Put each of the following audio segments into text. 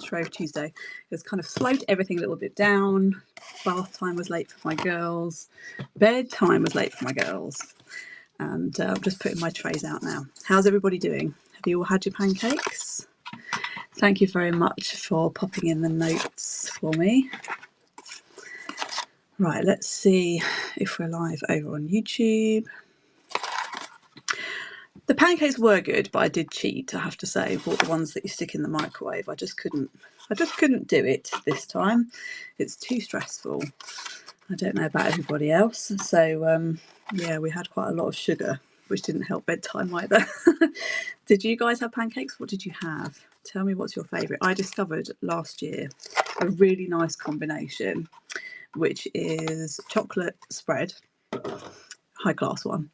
Shrove Tuesday. It's kind of slowed everything a little bit down. Bath time was late for my girls. Bedtime was late for my girls. And I'm just putting my trays out now. How's everybody doing? Have you all had your pancakes? Thank you very much for popping in the notes for me. Right, let's see if we're live over on YouTube. The pancakes were good, but I did cheat, I have to say. I bought the ones that you stick in the microwave. I just couldn't do it this time. It's too stressful. I don't know about everybody else. So yeah, we had quite a lot of sugar, which didn't help bedtime either. Did you guys have pancakes? What did you have? Tell me what's your favourite. I discovered last year a really nice combination, which is chocolate spread, high class one,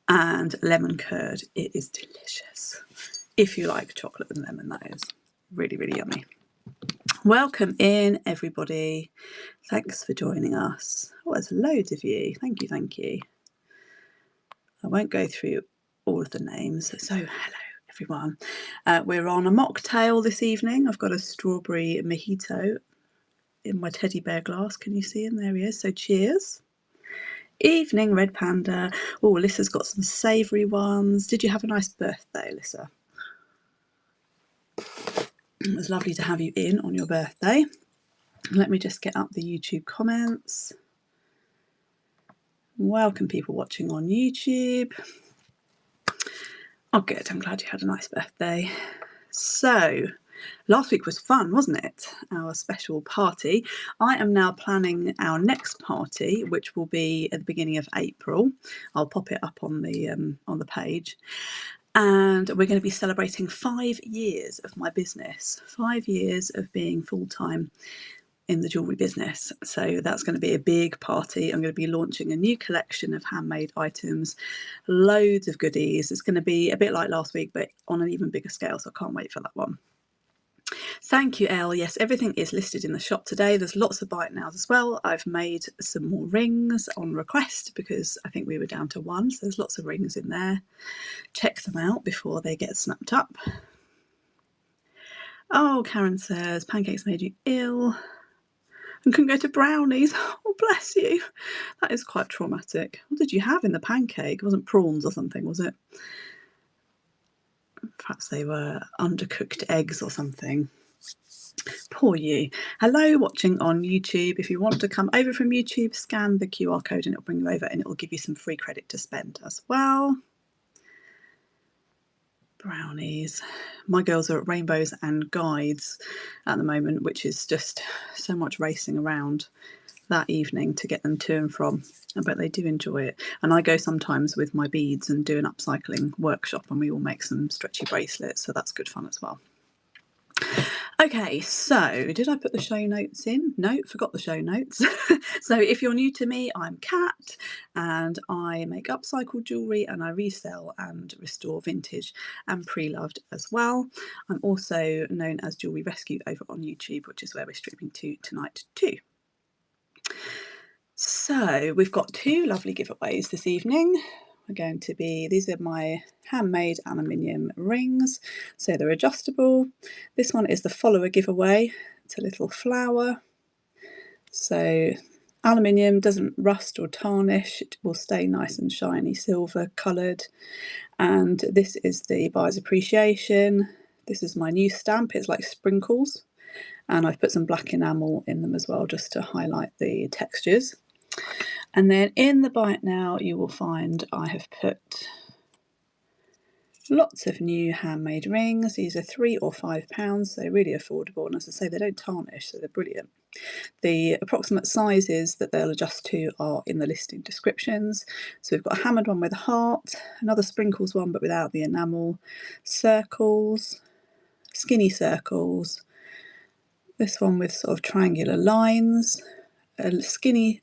and lemon curd. It is delicious. If you like chocolate and lemon, that is really, really yummy. Welcome in, everybody. Thanks for joining us. Oh, there's loads of you. Thank you, thank you. I won't go through all of the names. So hello, everyone. We're on a mocktail this evening. I've got a strawberry mojito in my teddy bear glass. Can you see him? There he is. So cheers. Evening, Red Panda. Oh, Alyssa's got some savoury ones. Did you have a nice birthday, Alyssa? It was lovely to have you in on your birthday. Let me just get up the YouTube comments. Welcome people watching on YouTube. Oh good, I'm glad you had a nice birthday. So, last week was fun, wasn't it? Our special party. I am now planning our next party, which will be at the beginning of April. I'll pop it up on the page. And we're going to be celebrating 5 years of my business, 5 years of being full-time in the jewellery business. So that's going to be a big party. I'm going to be launching a new collection of handmade items, loads of goodies. It's going to be a bit like last week, but on an even bigger scale, so I can't wait for that one. Thank you, Elle. Yes, everything is listed in the shop today. There's lots of buy it nows as well. I've made some more rings on request because I think we were down to one, so there's lots of rings in there. Check them out before they get snapped up. Oh, Karen says, pancakes made you ill and couldn't go to brownies. Oh, bless you. That is quite traumatic. What did you have in the pancake? It wasn't prawns or something, was it? Perhaps they were undercooked eggs or something. Poor you. Hello, watching on YouTube. If you want to come over from YouTube, scan the QR code and it'll bring you over and it'll give you some free credit to spend as well. Brownies. My girls are at Rainbows and Guides at the moment, which is just so much racing around that evening to get them to and from. But they do enjoy it. And I go sometimes with my beads and do an upcycling workshop and we all make some stretchy bracelets, so that's good fun as well. Okay, so did I put the show notes in? No, forgot the show notes. So if you're new to me, I'm Kat and I make upcycled jewellery and I resell and restore vintage and pre-loved as well. I'm also known as Jewellery Rescue over on YouTube, which is where we're streaming to tonight too. So we've got 2 lovely giveaways this evening. Are going to be, these are my handmade aluminium rings, so they're adjustable. This one is the follower giveaway. It's a little flower, so aluminium doesn't rust or tarnish, it will stay nice and shiny silver coloured. And this is the buyer's appreciation. This is my new stamp, it's like sprinkles, and I've put some black enamel in them as well just to highlight the textures. And then in the buy it now you will find I have put lots of new handmade rings. These are £3 or £5, so really affordable, and as I say, they don't tarnish, so they're brilliant. The approximate sizes that they'll adjust to are in the listing descriptions. So we've got a hammered one with a heart, another sprinkles one but without the enamel, circles, skinny circles, this one with sort of triangular lines, a skinny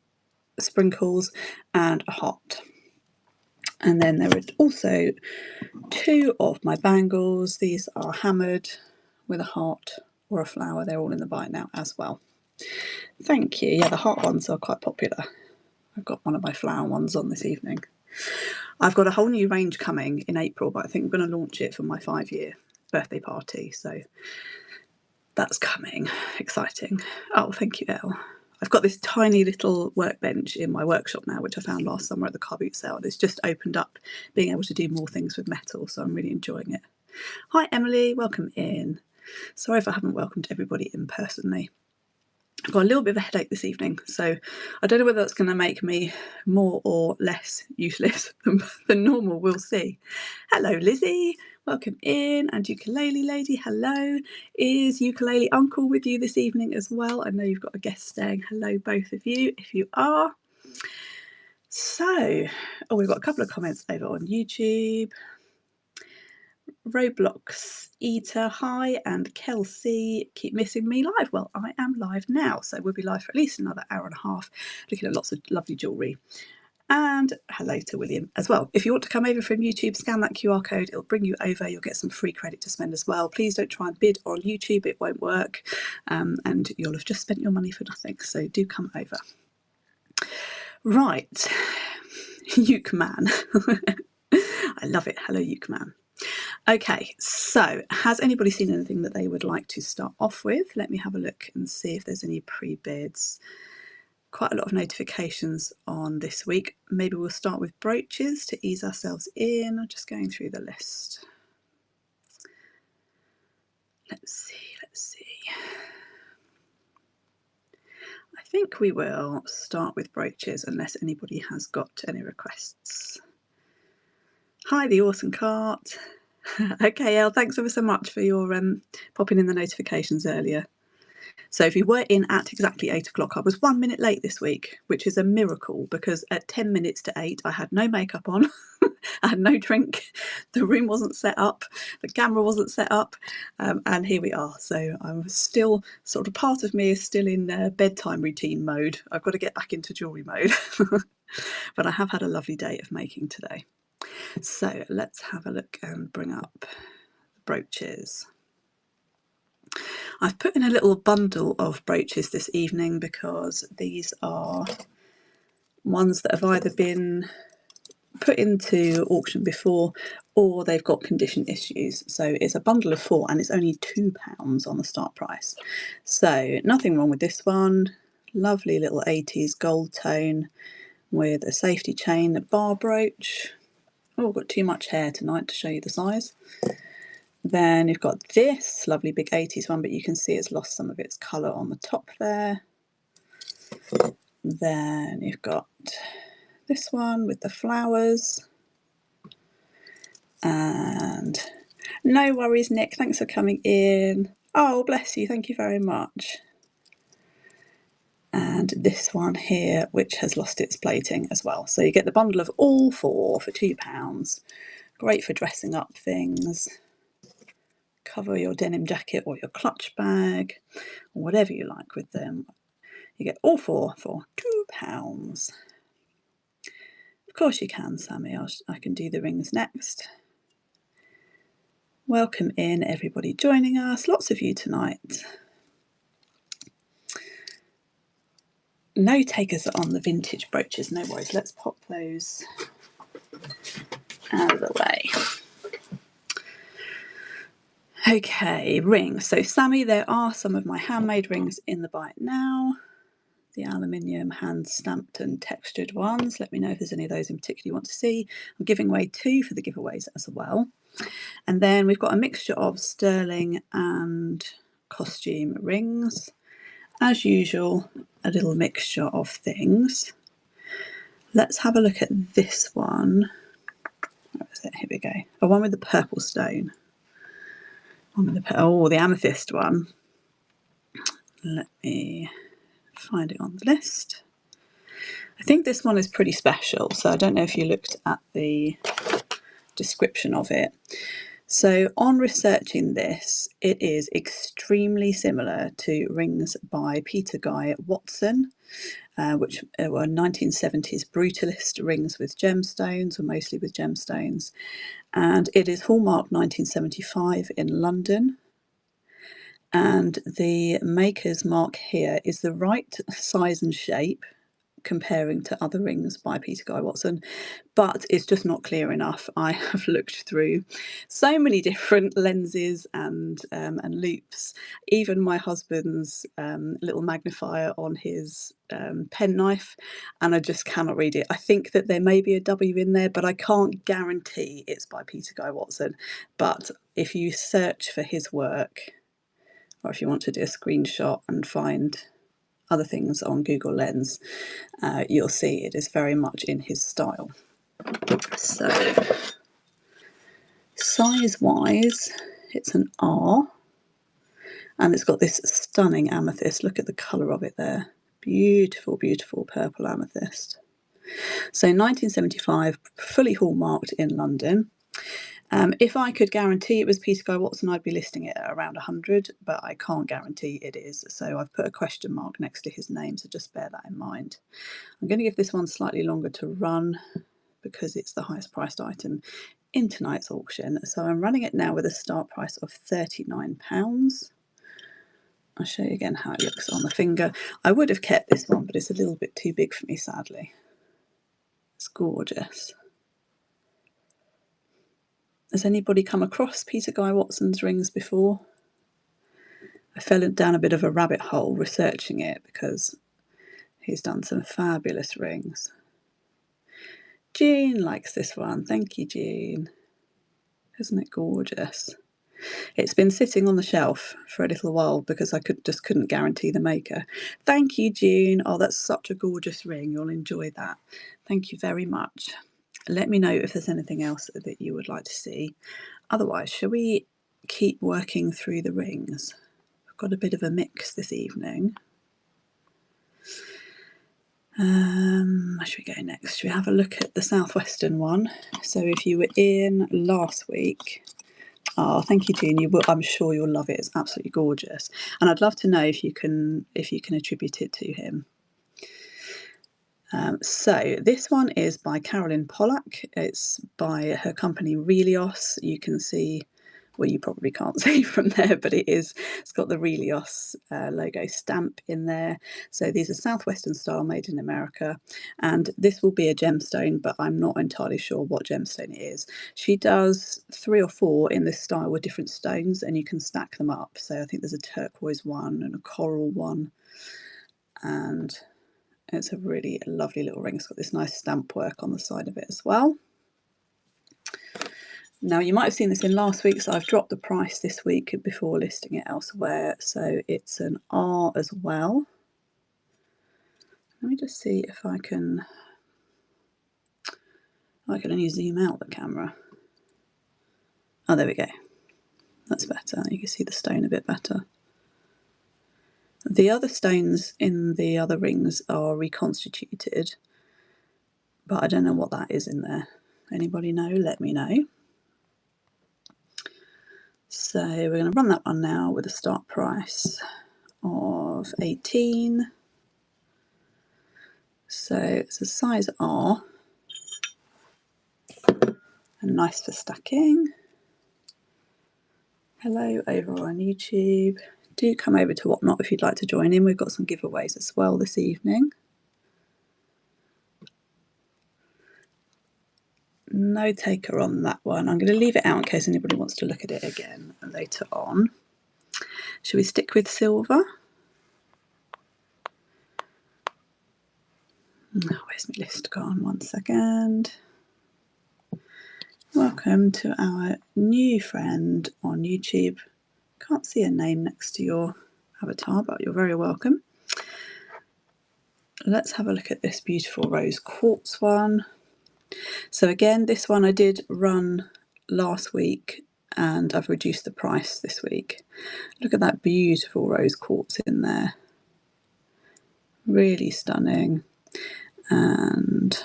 sprinkles and a heart. And then there are also 2 of my bangles. These are hammered with a heart or a flower. They're all in the buy now as well. Thank you. Yeah, the heart ones are quite popular. I've got one of my flower ones on this evening. I've got a whole new range coming in April, but I think I'm going to launch it for my 5-year birthday party, so that's coming. Exciting. Oh, thank you, Elle. I've got this tiny little workbench in my workshop now, which I found last summer at the car boot sale. It's just opened up being able to do more things with metal, so I'm really enjoying it. Hi, Emily. Welcome in. Sorry if I haven't welcomed everybody in personally. I've got a little bit of a headache this evening, so I don't know whether that's going to make me more or less useless than normal. We'll see. Hello, Lizzie. Welcome in. And ukulele lady, hello. Is ukulele uncle with you this evening as well? I know you've got a guest staying. Hello, both of you, if you are. So, we've got a couple of comments over on YouTube. Roblox Eater, hi, and Kelsey, keep missing me live. Well, I am live now, so we'll be live for at least another hour and a half, looking at lots of lovely jewellery. And hello to William as well. If you want to come over from YouTube, scan that QR code, it'll bring you over. You'll get some free credit to spend as well. Please don't try and bid on YouTube, it won't work, and you'll have just spent your money for nothing, so do come over. Right, Uke Man. I love it. Hello, Uke Man. Okay, so has anybody seen anything that they would like to start off with? Let me have a look and see if there's any pre-bids. Quite a lot of notifications on this week. Maybe we'll start with brooches to ease ourselves in. I'm just going through the list. Let's see. I think we will start with brooches unless anybody has got any requests. Hi, the awesome cart. Okay, Elle, thanks ever so much for your popping in the notifications earlier. So if you were in at exactly 8 o'clock, I was 1 minute late this week, which is a miracle because at 10 minutes to 8, I had no makeup on, I had no drink, the room wasn't set up, the camera wasn't set up, and here we are. So I'm still, sort of part of me is still in bedtime routine mode. I've got to get back into jewellery mode. But I have had a lovely day of making today. So let's have a look and bring up the brooches. I've put in a little bundle of brooches this evening because these are ones that have either been put into auction before or they've got condition issues. So it's a bundle of 4 and it's only £2 on the start price. So nothing wrong with this one. Lovely little 80s gold tone with a safety chain, a bar brooch. Oh, I've got too much hair tonight to show you the size. Then you've got this lovely big 80s one, but you can see it's lost some of its colour on the top there. Then you've got this one with the flowers. And no worries, Nick, thanks for coming in. Oh, bless you, thank you very much. And this one here, which has lost its plating as well. So you get the bundle of all 4 for £2. Great for dressing up things. Cover your denim jacket or your clutch bag, or whatever you like with them. You get all 4 for £2. Of course you can, Sammy. I can do the rings next. Welcome in, everybody joining us. Lots of you tonight. No takers on the vintage brooches, no worries. Let's pop those out of the way. Okay, rings. So Sammy, there are some of my handmade rings in the bite now. The aluminium hand stamped and textured ones. Let me know if there's any of those in particular you want to see. I'm giving away 2 for the giveaways as well. And then we've got a mixture of sterling and costume rings. As usual, a little mixture of things. Let's have a look at this one. Where is it? Here we go. A one with the purple stone. The amethyst one. Let me find it on the list. I think this one is pretty special, so I don't know if you looked at the description of it. So on researching this, it is extremely similar to rings by Peter Guy Watson, which were 1970s brutalist rings with gemstones, or mostly with gemstones. And it is hallmarked 1975 in London. And the maker's mark here is the right size and shape, comparing to other rings by Peter Guy Watson, but it's just not clear enough. I have looked through so many different lenses and loupes, even my husband's little magnifier on his pen knife, and I just cannot read it. I think that there may be a W in there, but I can't guarantee it's by Peter Guy Watson. But if you search for his work, or if you want to do a screenshot and find other things on Google Lens, you'll see it is very much in his style. So size wise, it's an R, and it's got this stunning amethyst. Look at the colour of it there. Beautiful, beautiful purple amethyst. So 1975, fully hallmarked in London. If I could guarantee it was Peter Guy Watson, I'd be listing it at around 100, but I can't guarantee it is. So I've put a question mark next to his name, so just bear that in mind. I'm going to give this one slightly longer to run because it's the highest priced item in tonight's auction. So I'm running it now with a start price of £39. I'll show you again how it looks on the finger. I would have kept this one, but it's a little bit too big for me, sadly. It's gorgeous. Has anybody come across Peter Guy Watson's rings before? I fell down a bit of a rabbit hole researching it because he's done some fabulous rings. Jean likes this one. Thank you, Jean. Isn't it gorgeous? It's been sitting on the shelf for a little while because I just couldn't guarantee the maker. Thank you, Jean. Oh, that's such a gorgeous ring. You'll enjoy that. Thank you very much. Let me know if there's anything else that you would like to see. Otherwise, shall we keep working through the rings? I've got a bit of a mix this evening. Should we go next? Should we have a look at the Southwestern one? So if you were in last week, oh, thank you, Jean. I'm sure you'll love it. It's absolutely gorgeous, and I'd love to know if you can attribute it to him. So this one is by Carolyn Pollack. It's by her company Relios. You can see, well, you probably can't see from there, but it's got the Relios logo stamp in there. So these are Southwestern style, made in America, and this will be a gemstone, but I'm not entirely sure what gemstone it is. She does 3 or 4 in this style with different stones, and you can stack them up. So I think there's a turquoise one and a coral one, and it's a really lovely little ring. It's got this nice stamp work on the side of it as well. Now, you might have seen this in last week, so I've dropped the price this week before listing it elsewhere. So it's an R as well. Let me just see if I can only zoom out the camera. Oh, there we go. That's better. You can see the stone a bit better. The other stones in the other rings are reconstituted, but I don't know what that is in there. Anybody know? Let me know. So we're going to run that one now with a start price of 18. So it's a size R and nice for stacking. Hello over on YouTube. Do come over to Whatnot if you'd like to join in. We've got some giveaways as well this evening. No taker on that one. I'm going to leave it out in case anybody wants to look at it again later on. Should we stick with silver? Oh, where's my list gone? 1 second. Welcome to our new friend on YouTube. Can't see a name next to your avatar, but you're very welcome. Let's have a look at this beautiful rose quartz one. So again, this one I did run last week and I've reduced the price this week. Look at that beautiful rose quartz in there. Really stunning. And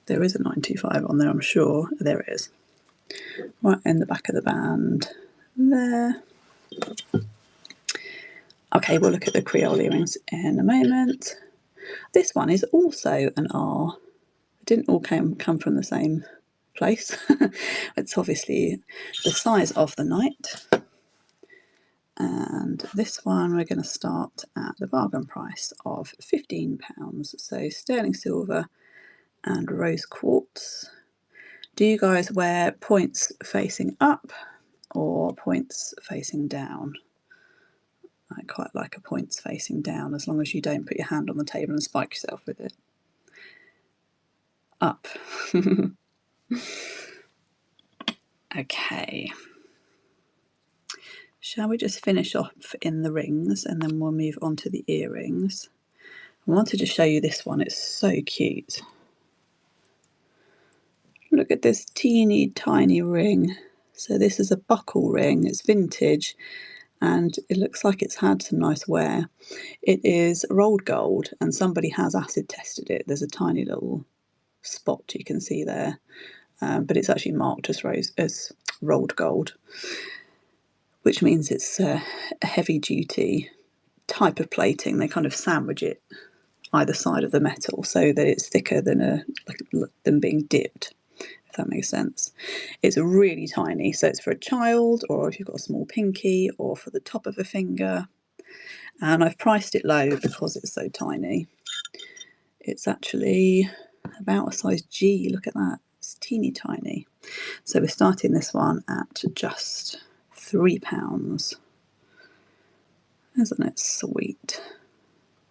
there is a 925 on there, I'm sure. There it is. Right in the back of the band there. Okay, we'll look at the Creole earrings in a moment. This one is also an R. It didn't all come from the same place. It's obviously the size of the night. And And this one we're going to start at the bargain price of £15. So sterling silver and rose quartz. Do you guys wear points facing up or points facing down? I quite like a points facing down, as long as you don't put your hand on the table and spike yourself with it. Up. Okay. Shall we just finish off in the rings and then we'll move on to the earrings? I wanted to show you this one, it's so cute. Look at this teeny tiny ring. So this is a buckle ring, it's vintage and it looks like it's had some nice wear. It is rolled gold and somebody has acid tested it. There's a tiny little spot you can see there, but it's actually marked as rolled gold, which means it's a heavy duty type of plating. They kind of sandwich it either side of the metal so that it's thicker than being dipped, if that makes sense. It's really tiny, so it's for a child, or if you've got a small pinky, or for the top of a finger. And I've priced it low because it's so tiny. It's actually about a size G. Look at that, it's teeny tiny. So we're starting this one at just £3. Isn't it sweet?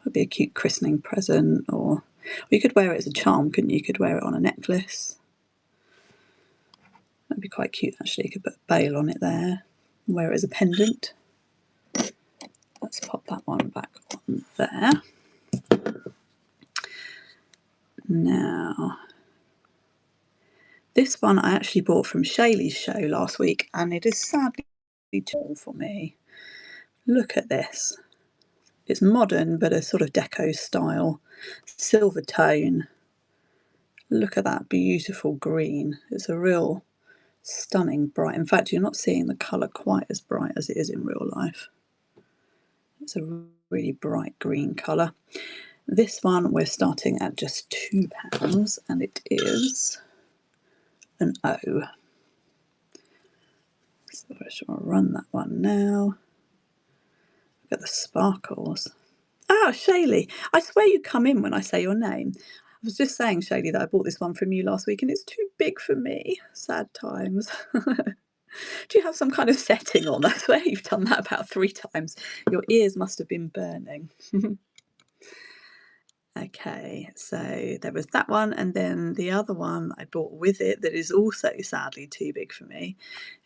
Would be a cute christening present, or you could wear it as a charm, couldn't you? You could wear it on a necklace. That'd be quite cute actually. You could put a bail on it there and wear it as a pendant. Let's pop that one back on there. Now, this one I actually bought from Shaylee's show last week and it is sadly too tall for me. Look at this. It's modern but a sort of deco style, silver tone. Look at that beautiful green. It's a real stunning bright. In fact, you're not seeing the colour quite as bright as it is in real life. It's a really bright green colour. This one we're starting at just £2 and it is an O. So I shall run that one now. Look at the sparkles. Ah, Shaylee, I swear you come in when I say your name. I was just saying, Shaylee, that I bought this one from you last week and it's too big for me. Sad times. Do you have some kind of setting on? I swear you've done that about 3 times. Your ears must have been burning. Okay, so there was that one, and then the other one I bought with it that is also sadly too big for me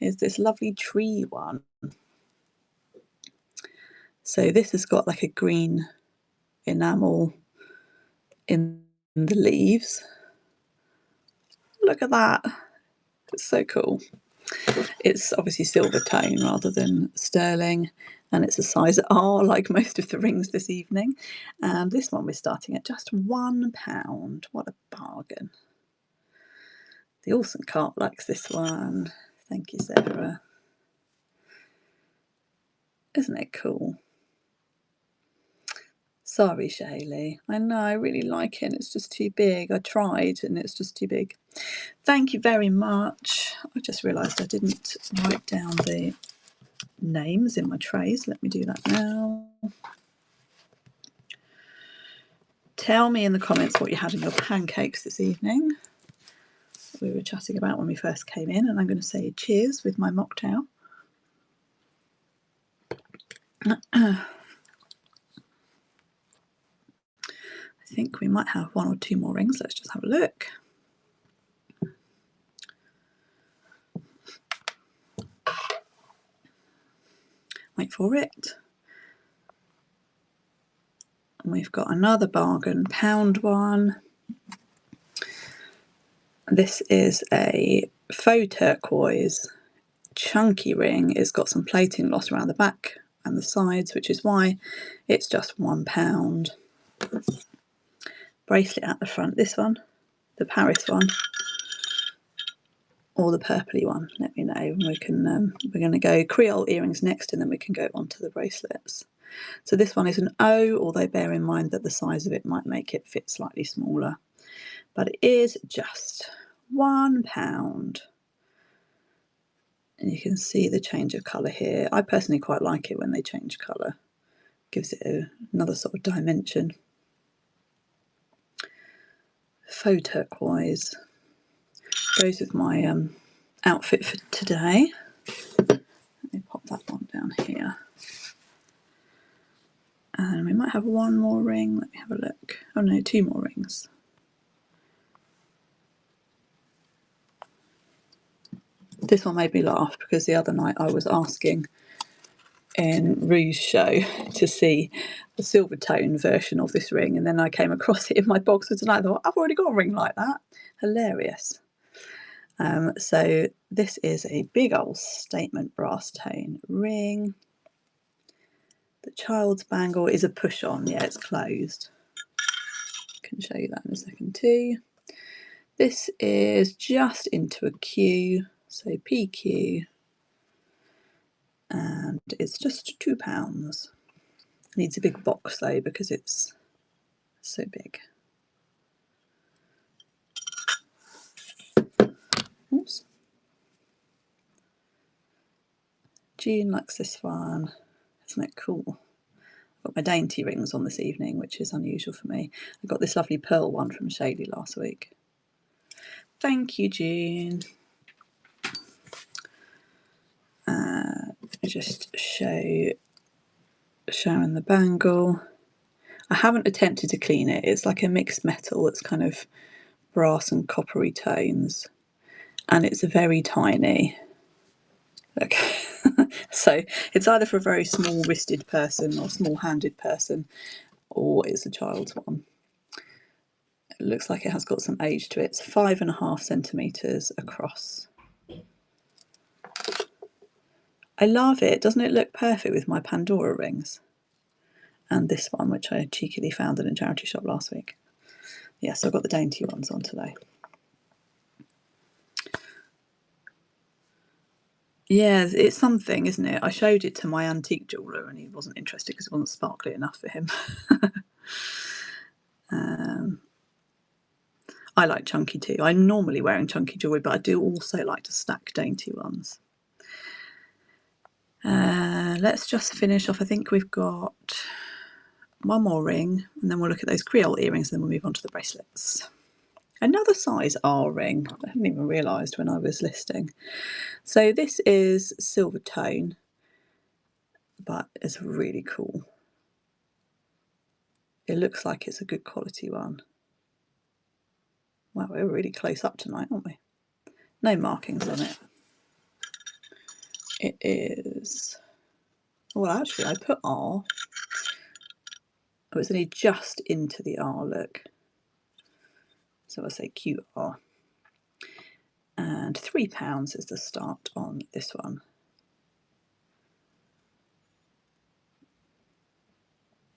is this lovely tree one. So this has got like a green enamel in the leaves. Look at that. It's so cool. It's obviously silver tone rather than sterling, and it's a size R like most of the rings this evening. And this one we're starting at just £1. What a bargain. The Awesome Cart likes this one. Thank you, Sarah. Isn't it cool? Sorry, Shaylee. I know, I really like it. It's just too big. I tried and it's just too big. Thank you very much. I just realised I didn't write down the names in my trays. Let me do that now. Tell me in the comments what you had in your pancakes this evening. We were chatting about when we first came in, and I'm going to say cheers with my mocktail. I think we might have 1 or 2 more rings. Let's just have a look. Wait for it. And we've got another bargain pound one. This is a faux turquoise chunky ring. It's got some plating loss around the back and the sides, which is why it's just £1. Bracelet at the front. This one, the Paris one, or the purpley one. Let me know. We can. We're going to go Creole earrings next, and then we can go on to the bracelets. So this one is an O, although bear in mind that the size of it might make it fit slightly smaller. But it is just £1. And you can see the change of colour here. I personally quite like it when they change colour. Gives it another sort of dimension. Faux turquoise goes with my outfit for today. Let me pop that one down here. And we might have one more ring. Let me have a look. Oh no, 2 more rings. This one made me laugh because the other night I was asking in Rue's show to see the silver tone version of this ring, and then I came across it in my box for tonight. I thought, I've already got a ring like that. Hilarious. So this is a big old statement brass tone ring. The child's bangle is a push on. Yeah, it's closed. I can show you that in a second too. This is just into a Q, so PQ, and it's just £2. Needs a big box though because it's so big. Oops. Jean likes this one. Isn't it cool? I've got my dainty rings on this evening, which is unusual for me. I got this lovely pearl one from Shady last week. Thank you, Jean. Just show Sharon the bangle. I haven't attempted to clean it. It's like a mixed metal. It's kind of brass and coppery tones, and it's very tiny. Look. So it's either for a very small wristed person or small handed person, or it's a child's one. It looks like it has got some age to it. It's 5.5 centimetres across. I love it. Doesn't it look perfect with my Pandora rings? And this one, which I cheekily found in a charity shop last week. Yes, I've got the dainty ones on today. Yeah, it's something, isn't it? I showed it to my antique jeweller and he wasn't interested because it wasn't sparkly enough for him. I like chunky too. I'm normally wearing chunky jewellery, but I do also like to stack dainty ones. Let's just finish off. I think we've got one more ring and then we'll look at those Creole earrings and then we'll move on to the bracelets. Another size R ring. I hadn't even realised when I was listing. So this is silver tone, but it's really cool. It looks like it's a good quality one. Wow, we're really close up tonight, aren't we? No markings on it. It is... Well, actually, I put R. Oh, it's only just into the R, look. So I say QR. And £3 is the start on this one.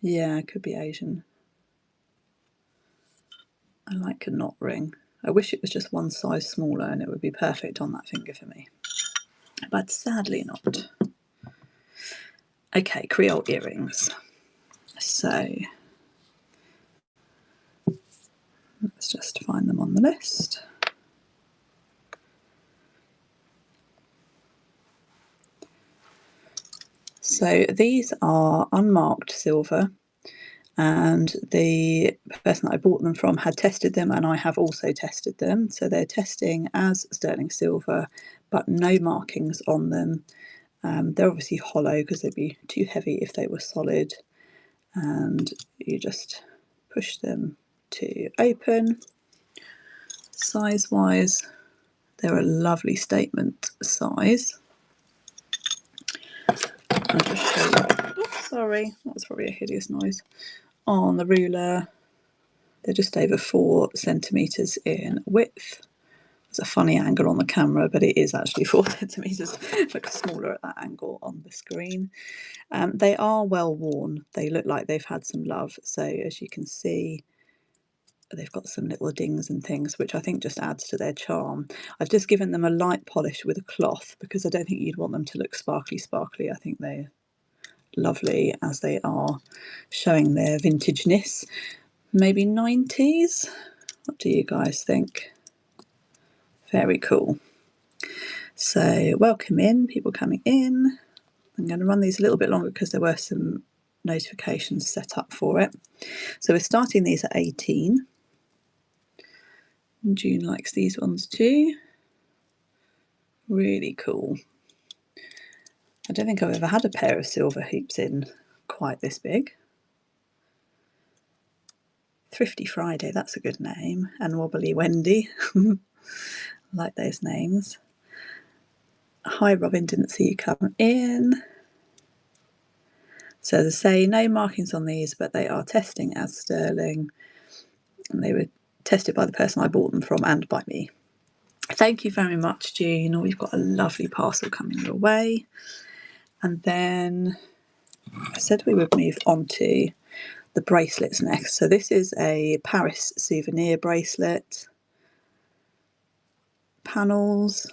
Yeah, it could be Asian. I like a knot ring. I wish it was just one size smaller and it would be perfect on that finger for me. But sadly not. Okay, Creole earrings. So let's just find them on the list. So these are unmarked silver, and the person that I bought them from had tested them and I have also tested them. So they're testing as sterling silver, but no markings on them. They're obviously hollow because they'd be too heavy if they were solid. And you just push them to open. Size-wise, they're a lovely statement size. I'll just show you. Oops, sorry, that was probably a hideous noise. On the ruler, they're just over 4 centimetres in width. It's a funny angle on the camera, but it is actually 4 centimetres. Look smaller at that angle on the screen. They are well worn. They look like they've had some love. So as you can see, they've got some little dings and things, which I think just adds to their charm. I've just given them a light polish with a cloth because I don't think you'd want them to look sparkly. I think they're lovely as they are, showing their vintageness. Maybe 90s? What do you guys think? Very cool. So welcome in, people coming in. I'm going to run these a little bit longer because there were some notifications set up for it. So we're starting these at 18. And June likes these ones too. Really cool. I don't think I've ever had a pair of silver hoops in quite this big. Thrifty Friday, that's a good name. And Wobbly Wendy. I like those names. Hi Robin, didn't see you come in. So they say no markings on these, but they are testing as sterling. And they were tested by the person I bought them from and by me. Thank you very much, June. We've got a lovely parcel coming your way. And then I said we would move on to the bracelets next. So this is a Paris souvenir bracelet. Panels.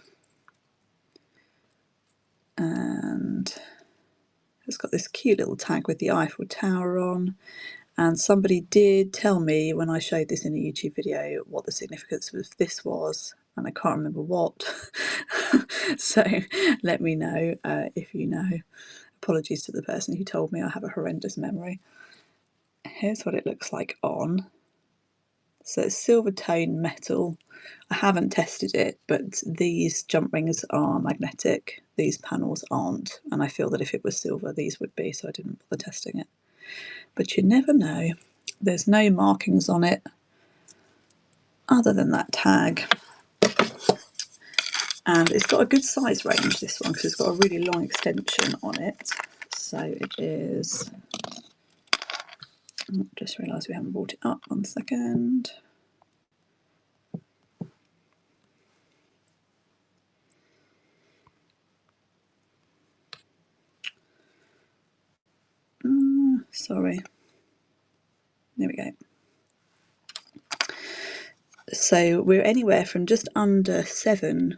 And it's got this cute little tag with the Eiffel Tower on. And somebody did tell me when I showed this in a YouTube video what the significance of this was, and I can't remember what. So let me know if you know. Apologies to the person who told me. I have a horrendous memory. Here's what it looks like on. So it's silver tone metal. I haven't tested it, but these jump rings are magnetic. These panels aren't, and I feel that if it was silver, these would be, so I didn't bother testing it. But you never know. There's no markings on it other than that tag. And it's got a good size range, this one, because it's got a really long extension on it. So it is... Oh, just realised we haven't brought it up. 1 second. Sorry. There we go. So we're anywhere from just under 7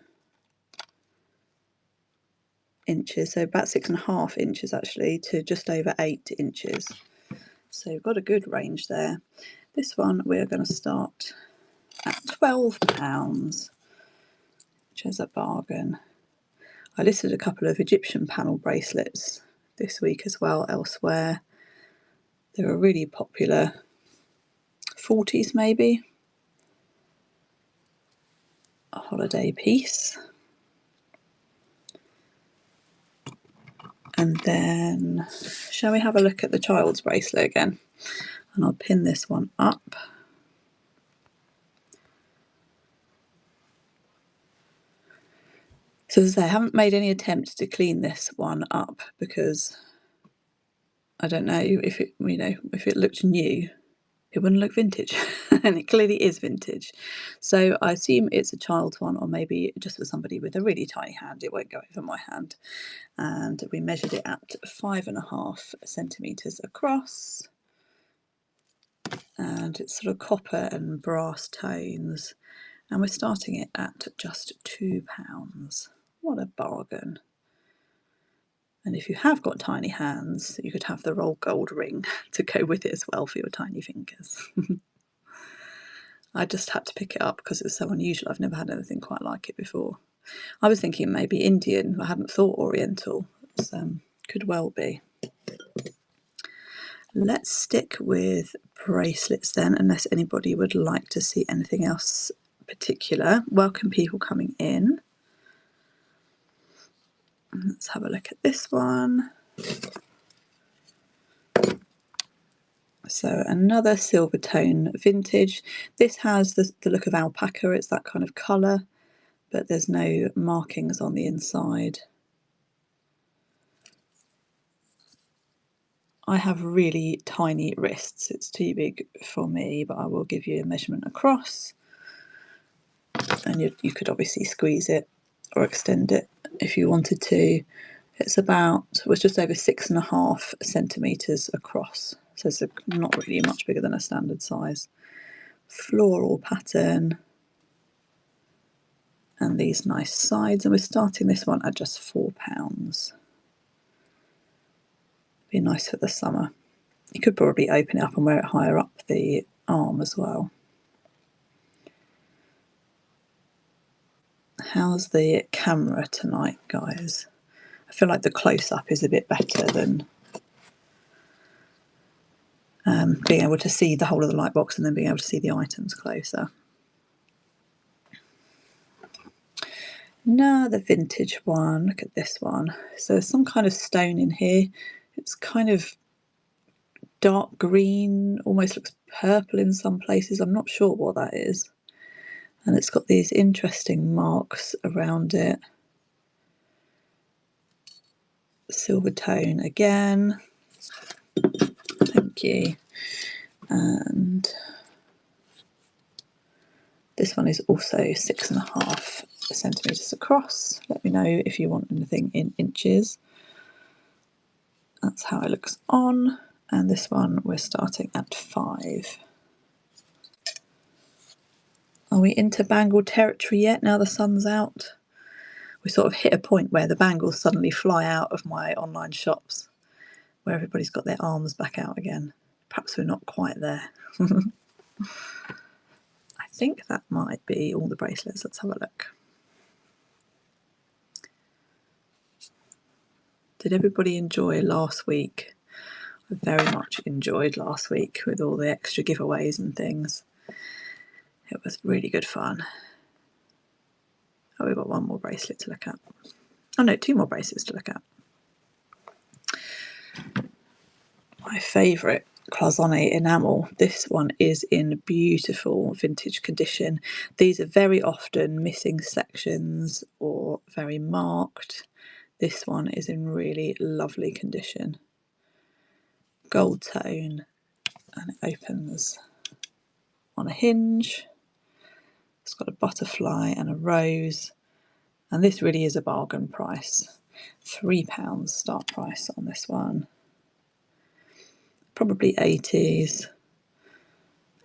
inches, so about 6.5 inches actually, to just over 8 inches. So we've got a good range there. This one we're going to start at £12, which is a bargain. I listed a couple of Egyptian panel bracelets this week as well elsewhere. They were really popular. 40s maybe. A holiday piece. And then, shall we have a look at the child's bracelet again? And I'll pin this one up. So as I say, I haven't made any attempt to clean this one up because I don't know if it, if it looked new, it wouldn't look vintage. And it clearly is vintage. So I assume it's a child's one, or maybe just for somebody with a really tiny hand. It won't go over my hand. And we measured it at 5.5 centimetres across. And it's sort of copper and brass tones. And we're starting it at just £2. What a bargain. And if you have got tiny hands, you could have the rolled gold ring to go with it as well for your tiny fingers. I just had to pick it up because it's so unusual. I've never had anything quite like it before. I was thinking maybe Indian. I hadn't thought Oriental. So could well be. Let's stick with bracelets then, unless anybody would like to see anything else particular. Welcome people coming in. Let's have a look at this one. So another silver tone vintage. This has the look of alpaca. It's that kind of colour, but there's no markings on the inside. I have really tiny wrists. It's too big for me, but I will give you a measurement across. And you could obviously squeeze it or extend it if you wanted to. It's just over 6.5 centimetres across. So it's not really much bigger than a standard size. Floral pattern. And these nice sides. And we're starting this one at just £4. Be nice for the summer. You could probably open it up and wear it higher up the arm as well. How's the camera tonight, guys? I feel like the close-up is a bit better than being able to see the whole of the light box and then being able to see the items closer. Another vintage one. Look at this one. So there's some kind of stone in here. It's kind of dark green, almost looks purple in some places. I'm not sure what that is. And it's got these interesting marks around it. Silver tone again. Thank you. And this one is also 6.5 centimetres across. Let me know if you want anything in inches. That's how it looks on. And this one we're starting at 5. Are we into bangle territory yet now the sun's out? We sort of hit a point where the bangles suddenly fly out of my online shops, where everybody's got their arms back out again. Perhaps we're not quite there. I think that might be all the bracelets. Let's have a look. Did everybody enjoy last week? I very much enjoyed last week with all the extra giveaways and things. It was really good fun. Oh, we've got one more bracelet to look at. Oh no, 2 more bracelets to look at. My favourite cloisonné enamel. This one is in beautiful vintage condition. These are very often missing sections or very marked. This one is in really lovely condition. Gold tone, and it opens on a hinge. It's got a butterfly and a rose, and this really is a bargain price. £3 start price on this one. Probably 80s,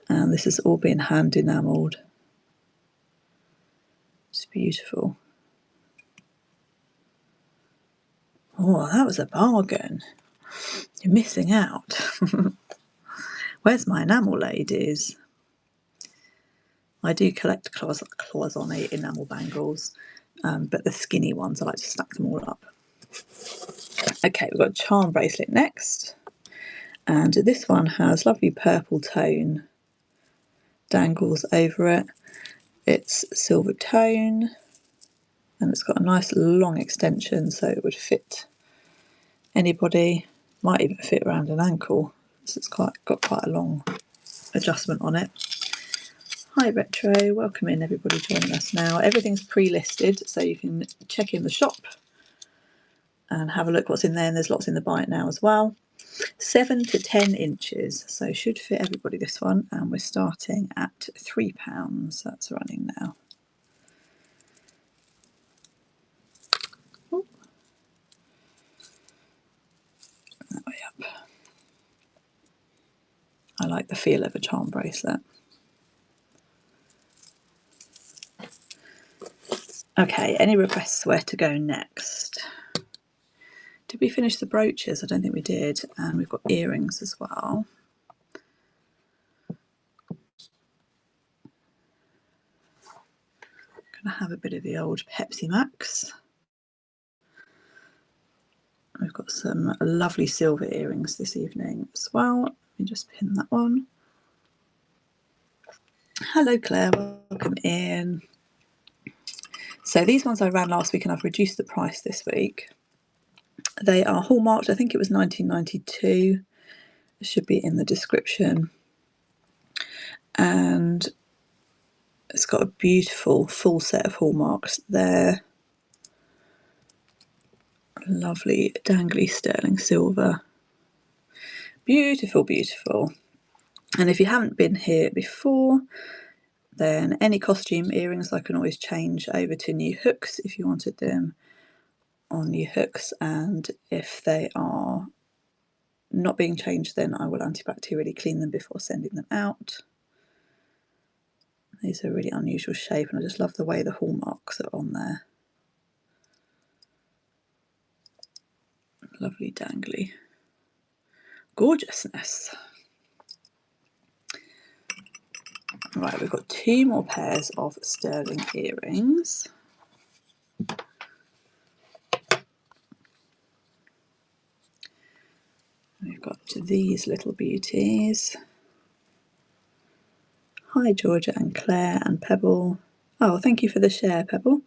and this has all been hand enamelled. It's beautiful. Oh, that was a bargain. You're missing out. Where's my enamel, ladies? I do collect cloisonné enamel bangles, but the skinny ones, I like to stack them all up. Okay, we've got a charm bracelet next. And this one has lovely purple tone dangles over it. It's silver tone, and it's got a nice long extension, so it would fit anybody. Might even fit around an ankle. So it's got quite a long adjustment on it. Hi Retro, welcome in everybody joining us now. Everything's pre-listed, so you can check in the shop and have a look what's in there, and there's lots in the bite now as well. 7 to 10 inches, so should fit everybody, this one, and we're starting at £3. That's running now. Ooh. That way up. I like the feel of a charm bracelet. Okay, any requests where to go next? Did we finish the brooches? I don't think we did. And we've got earrings as well. Gonna have a bit of the old Pepsi Max. We've got some lovely silver earrings this evening as well. Let me just pin that one. Hello Claire, welcome in. So these ones I ran last week and I've reduced the price this week. They are hallmarked, I think it was 1992. It should be in the description. And it's got a beautiful full set of hallmarks there. Lovely dangly sterling silver. Beautiful, beautiful. And if you haven't been here before, then any costume earrings I can always change over to new hooks if you wanted them on new hooks, and if they are not being changed, then I will antibacterially clean them before sending them out. These are a really unusual shape, and I just love the way the hallmarks are on there. Lovely dangly gorgeousness. Right, we've got 2 more pairs of sterling earrings. We've got these little beauties. Hi Georgia and Claire and Pebble. Oh, thank you for the share, Pebble.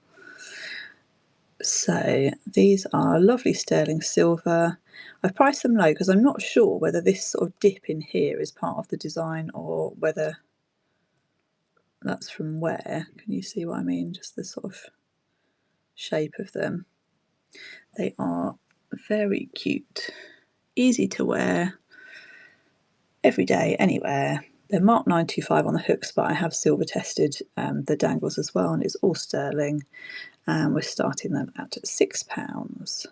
So these are lovely sterling silver. I've priced them low because I'm not sure whether this sort of dip in here is part of the design or whether that's from where. Can you see what I mean? Just the sort of shape of them. They are very cute, easy to wear, every day, anywhere. They're marked 925 on the hooks, but I have silver tested the dangles as well, and it's all sterling. And we're starting them at £6.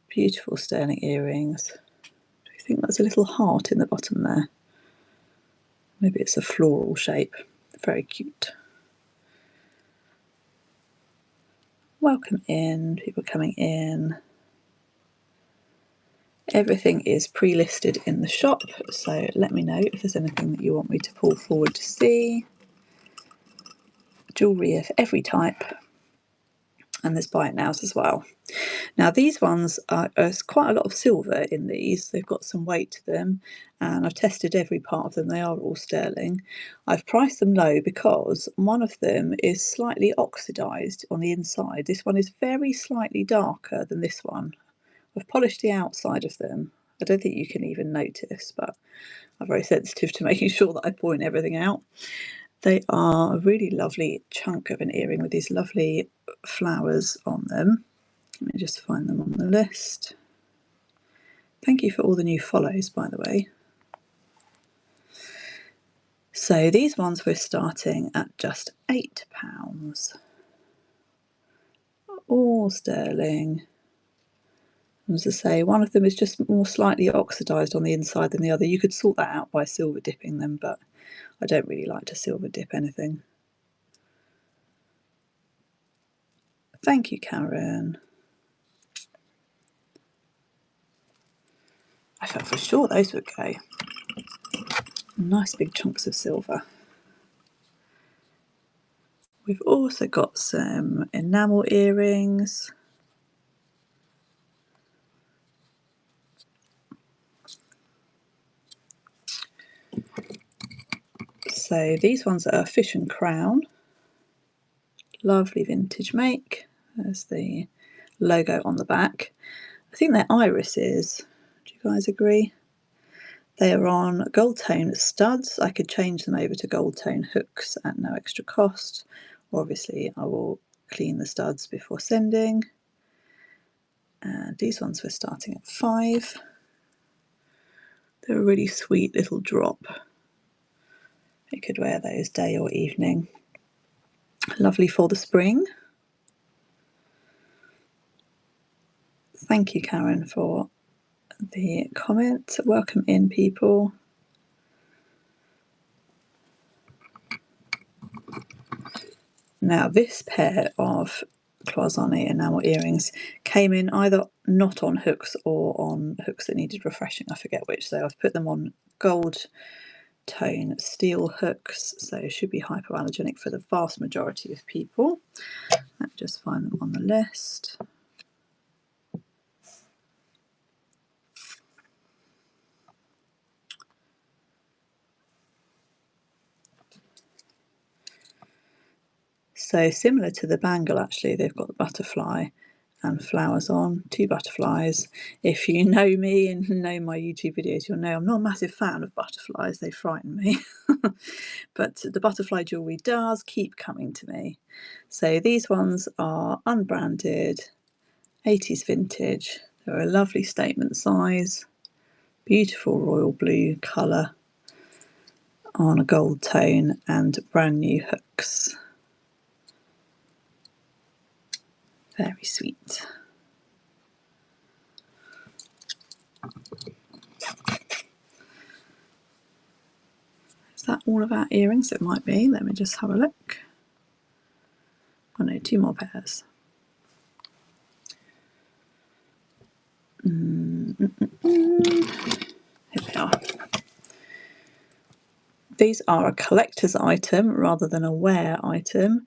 Beautiful sterling earrings. Do you think that's a little heart in the bottom there? Maybe it's a floral shape. Very cute. Welcome in, people coming in. Everything is pre-listed in the shop, so let me know if there's anything that you want me to pull forward to see. Jewellery of every type, and there's buy it nows as well. Now these ones there's quite a lot of silver in these. They've got some weight to them, and I've tested every part of them. They are all sterling. I've priced them low because one of them is slightly oxidised on the inside. This one is very slightly darker than this one. I've polished the outside of them. I don't think you can even notice, but I'm very sensitive to making sure that I point everything out. They are a really lovely chunk of an earring with these lovely flowers on them. Let me just find them on the list. Thank you for all the new follows, by the way. So these ones we're starting at just £8. All sterling. As I say, one of them is just more slightly oxidised on the inside than the other. You could sort that out by silver dipping them, but I don't really like to silver dip anything. Thank you, Karen. I felt for sure those would go. Nice big chunks of silver. We've also got some enamel earrings. So these ones are Fish and Crown. Lovely vintage make. There's the logo on the back. I think they're irises. Do you guys agree? They are on gold tone studs. I could change them over to gold tone hooks at no extra cost. Obviously, I will clean the studs before sending. And these ones we're starting at £5. They're a really sweet little drop. You could wear those day or evening. Lovely for the spring. Thank you, Karen, for the comment. Welcome in, people. Now, this pair of cloisonne enamel earrings came in either not on hooks or on hooks that needed refreshing. I forget which. So I've put them on gold tone steel hooks, so it should be hypoallergenic for the vast majority of people. Let me just find them on the list. So similar to the bangle, actually, they've got the butterfly and flowers on, 2 butterflies. If you know me and know my YouTube videos, you'll know I'm not a massive fan of butterflies. They frighten me. But the butterfly jewellery does keep coming to me. So these ones are unbranded, 80s vintage. They're a lovely statement size, beautiful royal blue colour on a gold tone and brand new hooks. Very sweet. Is that all of our earrings? It might be. Let me just have a look. Oh no, 2 more pairs. Here they are. These are a collector's item rather than a wear item.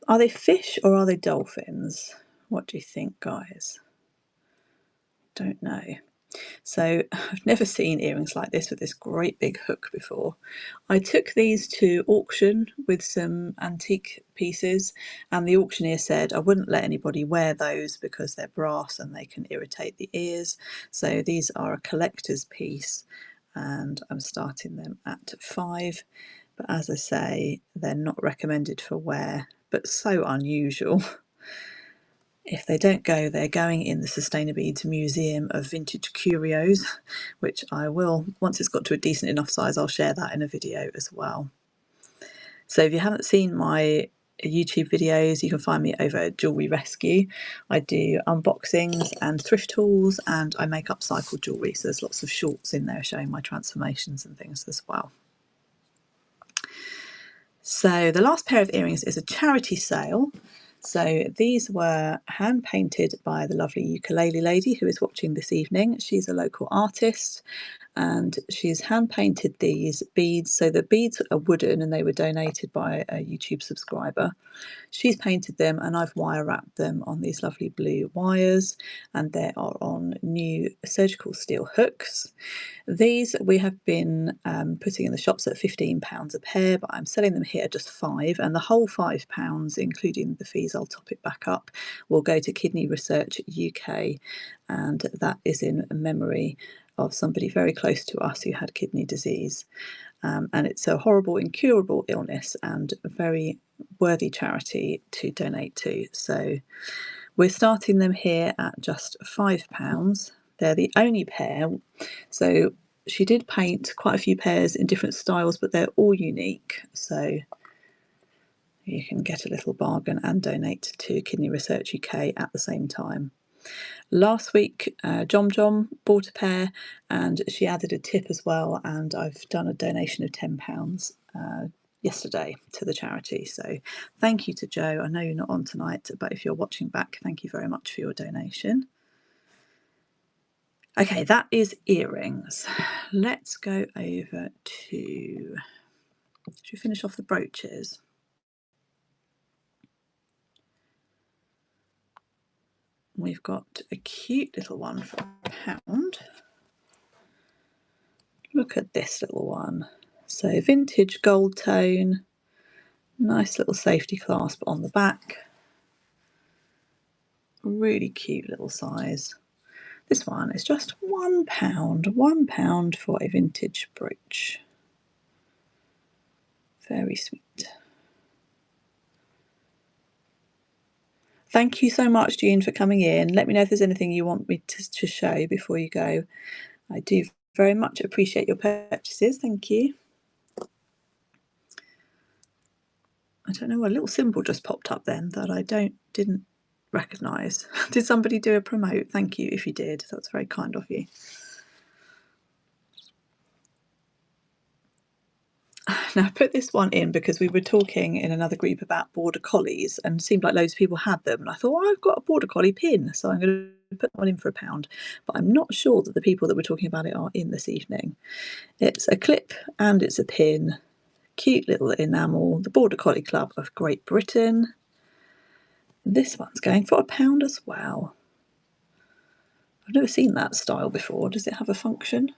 Are they fish or are they dolphins? What do you think, guys? Don't know. So I've never seen earrings like this with this great big hook before. I took these to auction with some antique pieces, and the auctioneer said I wouldn't let anybody wear those because they're brass and they can irritate the ears. So these are a collector's piece, and I'm starting them at 5. But as I say, they're not recommended for wear, but so unusual. If they don't go, they're going in the Sustainability Museum of Vintage Curios, which I will, once it's got to a decent enough size, I'll share that in a video as well. So if you haven't seen my YouTube videos, you can find me over at Jewellery Rescue. I do unboxings and thrift hauls, and I make upcycled jewellery, so there's lots of shorts in there showing my transformations and things as well. So the last pair of earrings is a charity sale. So these were hand painted by the lovely ukulele lady who is watching this evening. She's a local artist, and she's hand painted these beads. So the beads are wooden and they were donated by a YouTube subscriber. She's painted them, and I've wire wrapped them on these lovely blue wires, and they are on new surgical steel hooks. These we have been putting in the shops at £15 a pair, but I'm selling them here at just £5, and the whole £5, including the fees, I'll top it back up, will go to Kidney Research UK, and that is in memory of somebody very close to us who had kidney disease. And it's a horrible, incurable illness and a very worthy charity to donate to. So we're starting them here at just £5. They're the only pair. So she did paint quite a few pairs in different styles, but they're all unique. So you can get a little bargain and donate to Kidney Research UK at the same time. Last week, Jom bought a pair, and she added a tip as well, and I've done a donation of £10 yesterday to the charity. So thank you to Jo. I know you're not on tonight, but if you're watching back, thank you very much for your donation. Okay, that is earrings. Let's go over to, should we finish off the brooches? We've got a cute little one for £1. Look at this little one. So vintage gold tone, nice little safety clasp on the back. Really cute little size. This one is just £1. £1 for a vintage brooch. Very sweet. Thank you so much, Jean, for coming in. Let me know if there's anything you want me to show before you go. I do very much appreciate your purchases. Thank you. I don't know, a little symbol just popped up then that I didn't recognise. Did somebody do a promote? Thank you if you did. That's very kind of you. Now, I put this one in because we were talking in another group about border collies, and it seemed like loads of people had them. And I thought, well, I've got a border collie pin, so I'm going to put one in for £1. But I'm not sure that the people that we're talking about it are in this evening. It's a clip and it's a pin. Cute little enamel. The Border Collie Club of Great Britain. This one's going for £1 as well. I've never seen that style before. Does it have a function?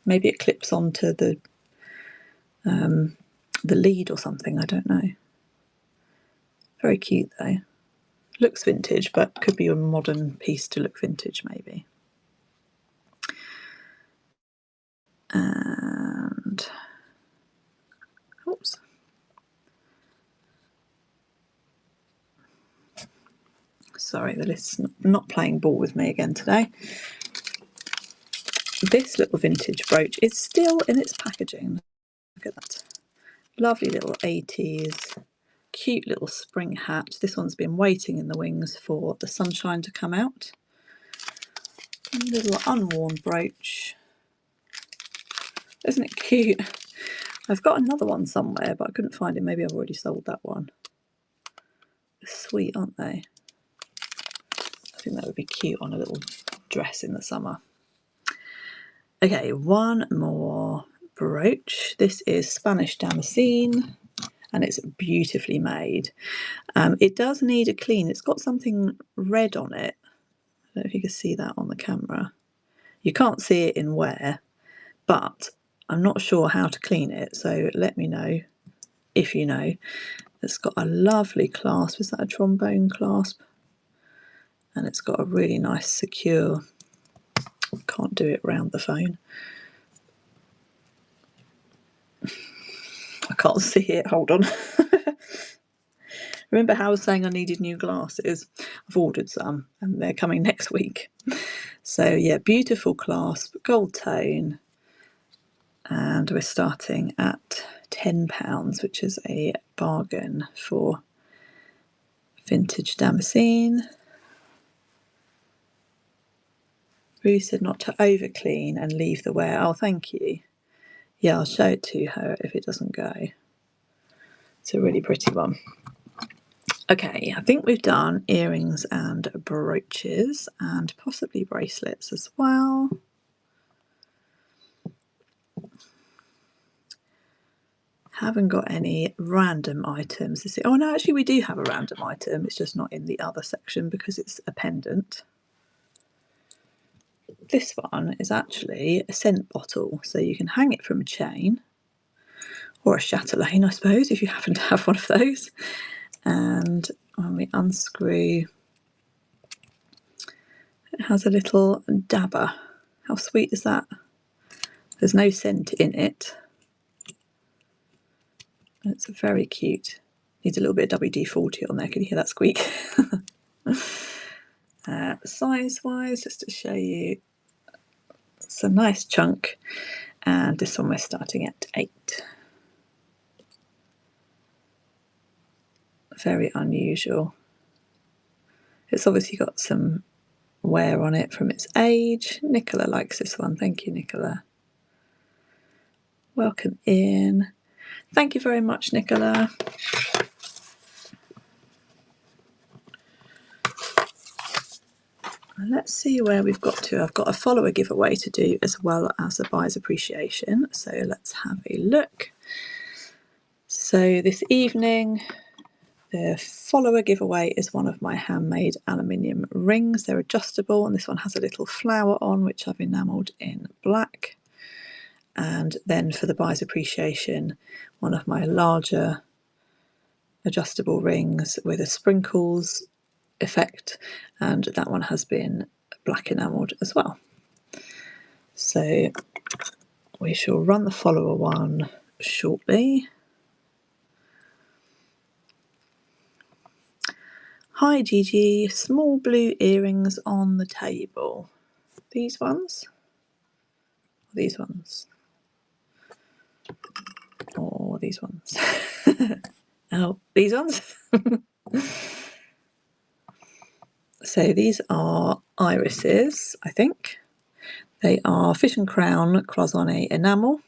Maybe it clips onto the lead or something, I don't know. Very cute though. Looks vintage, but could be a modern piece to look vintage maybe. And oops. Sorry, the list's not playing ball with me again today. This little vintage brooch is still in its packaging. Look at that. Lovely little 80s, cute little spring hat. This one's been waiting in the wings for the sunshine to come out. Little unworn brooch. Isn't it cute? I've got another one somewhere, but I couldn't find it. Maybe I've already sold that one. Sweet, aren't they? I think that would be cute on a little dress in the summer. Okay, one more brooch. This is Spanish Damascene, and it's beautifully made. It does need a clean. It's got something red on it. I don't know if you can see that on the camera. You can't see it in wear, but I'm not sure how to clean it, so let me know if you know. It's got a lovely clasp. Is that a trombone clasp? And it's got a really nice secure, can't do it round the phone. I can't see it, hold on. Remember how I was saying I needed new glasses? I've ordered some and they're coming next week. So yeah, beautiful clasp, gold tone, and we're starting at £10, which is a bargain for vintage damascene. Ruth said not to over clean and leave the wear. Oh, thank you. Yeah, I'll show it to her if it doesn't go. It's a really pretty one. Okay, I think we've done earrings and brooches and possibly bracelets as well. Haven't got any random items. Oh no, actually we do have a random item. It's just not in the other section because it's a pendant. This one is actually a scent bottle, so you can hang it from a chain or a chatelaine, I suppose, if you happen to have one of those. And when we unscrew, it has a little dabber. How sweet is that? There's no scent in it. It's very cute. Needs a little bit of WD-40 on there. Can you hear that squeak? Size-wise, just to show you, it's a nice chunk. And this one we're starting at 8. Very unusual. It's obviously got some wear on it from its age. Nicola likes this one. Thank you, Nicola. Welcome in. Thank you very much, Nicola. Let's see where we've got to. I've got a follower giveaway to do as well as a buyer's appreciation. So let's have a look. So this evening, the follower giveaway is one of my handmade aluminium rings. They're adjustable, and this one has a little flower on, which I've enamelled in black. And then for the buyer's appreciation, one of my larger adjustable rings with a sprinkles effect, and that one has been black enamelled as well. So we shall run the follower one shortly. Hi Gigi, small blue earrings on the table. These ones? These ones? Or these ones? Oh, these ones? So these are irises, I think. They are Fish and Crown cloisonné enamel.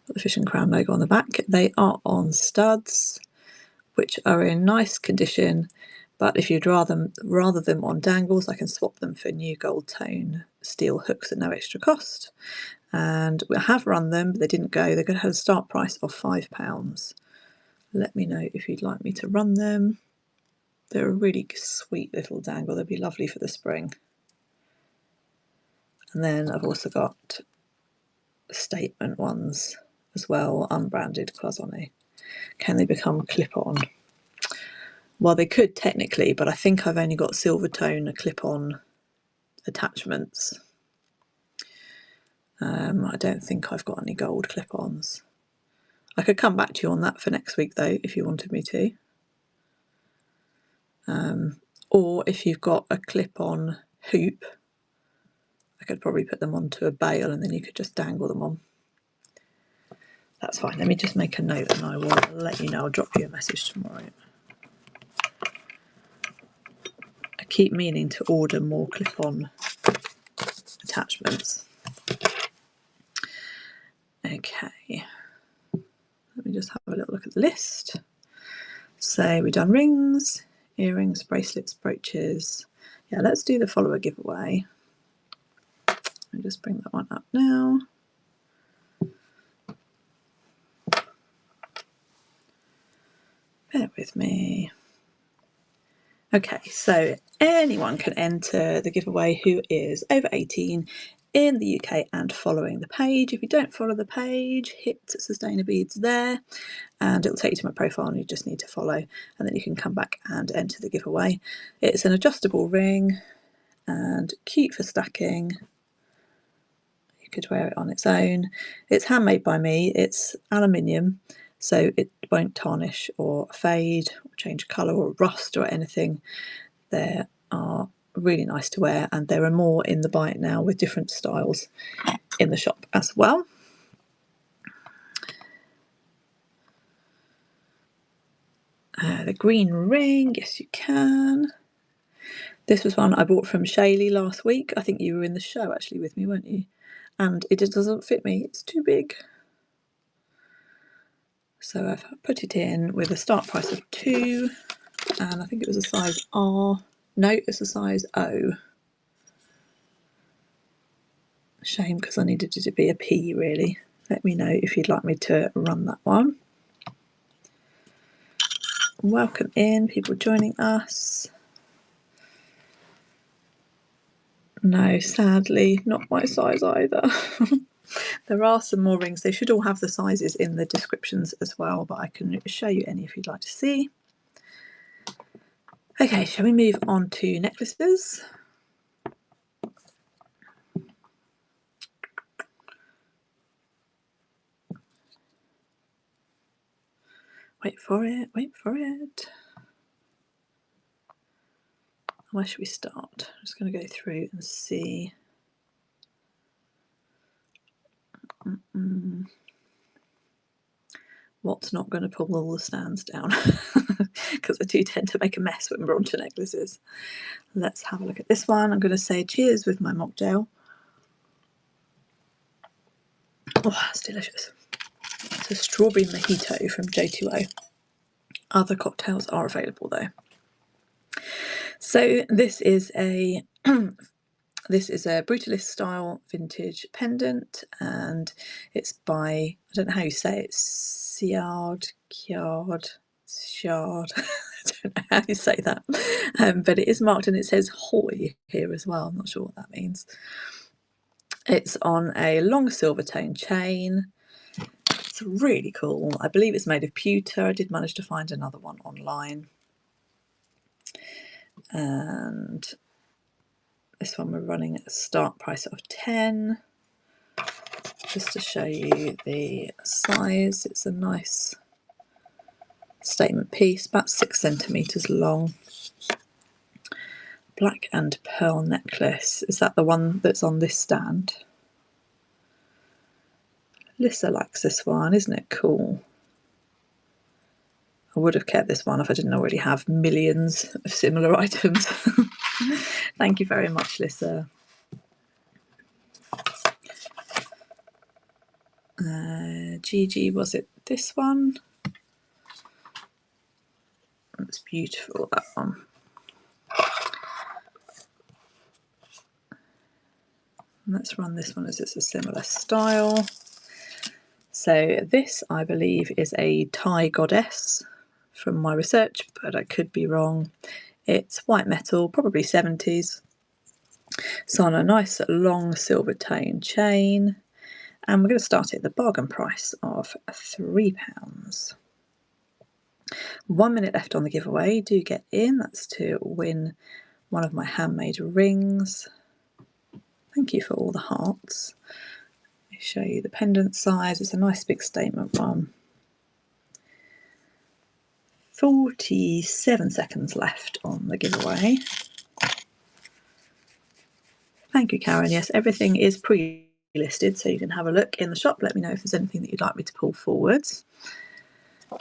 Got the Fish and Crown logo on the back. They are on studs, which are in nice condition, but if you'd rather them on dangles, I can swap them for new gold tone steel hooks at no extra cost. And we have run them, but they didn't go. They're going to have a start price of £5. Let me know if you'd like me to run them. They're a really sweet little dangle. They'd be lovely for the spring. And then I've also got statement ones as well, unbranded cloisonné. Can they become clip-on? Well, they could technically, but I think I've only got silver tone clip-on attachments. I don't think I've got any gold clip-ons. I could come back to you on that for next week though, if you wanted me to. Or if you've got a clip-on hoop, I could probably put them onto a bail and then you could just dangle them on. That's fine. Let me just make a note and I will let you know. I'll drop you a message tomorrow. I keep meaning to order more clip-on attachments. Okay. Let me just have a little look at the list. So we've done rings, earrings, bracelets, brooches. Yeah, let's do the follower giveaway. I'll just bring that one up now. Bear with me. Okay, so anyone can enter the giveaway who is over 18 in the UK and following the page. If you don't follow the page, hit Sustainabeads there and it'll take you to my profile and you just need to follow, and then you can come back and enter the giveaway. It's an adjustable ring and cute for stacking. You could wear it on its own. It's handmade by me. It's aluminium, so it won't tarnish or fade or change colour or rust or anything. They are really nice to wear, and there are more in the bite now with different styles in the shop as well. The green ring, yes you can. This was one I bought from Shaylee last week. I think you were in the show actually with me, weren't you? And it just doesn't fit me, it's too big. So I've put it in with a start price of 2, and I think it was a size R. No, it's a size O. Shame, because I needed it to be a P really. Let me know if you'd like me to run that one. Welcome in, people joining us. No, sadly, not my size either. There are some more rings. They should all have the sizes in the descriptions as well, but I can show you any if you'd like to see. Okay, shall we move on to necklaces? Wait for it, wait for it. Where should we start? I'm just going to go through and see. What's not going to pull all the stands down, because I do tend to make a mess when we're onto necklaces. Let's have a look at this one. I'm going to say cheers with my mocktail. Oh, that's delicious. It's a strawberry mojito from J2O. Other cocktails are available though. So this is a brutalist style vintage pendant, and it's by, I don't know how you say it, Shard. I don't know how you say that, but it is marked and it says Hoy here as well. I'm not sure what that means. It's on a long silver tone chain. It's really cool. I believe it's made of pewter. I did manage to find another one online. And this one we're running at a start price of 10. Just to show you the size, it's a nice statement piece, about 6 centimetres long. Black and pearl necklace. Is that the one that's on this stand? Lissa likes this one, isn't it cool? I would have kept this one if I didn't already have millions of similar items. Thank you very much, Lissa. Gigi, was it this one? That's beautiful, that one. Let's run this one as it's a similar style. So this, I believe, is a Thai goddess from my research, but I could be wrong. It's white metal, probably 70s. It's on a nice long silver tone chain, and we're going to start at the bargain price of £3. 1 minute left on the giveaway. Do get in. That's to win one of my handmade rings. Thank you for all the hearts. Let me show you the pendant size. It's a nice big statement one. 47 seconds left on the giveaway. Thank you, Karen. Yes, everything is pre-listed, so you can have a look in the shop. Let me know if there's anything that you'd like me to pull forwards.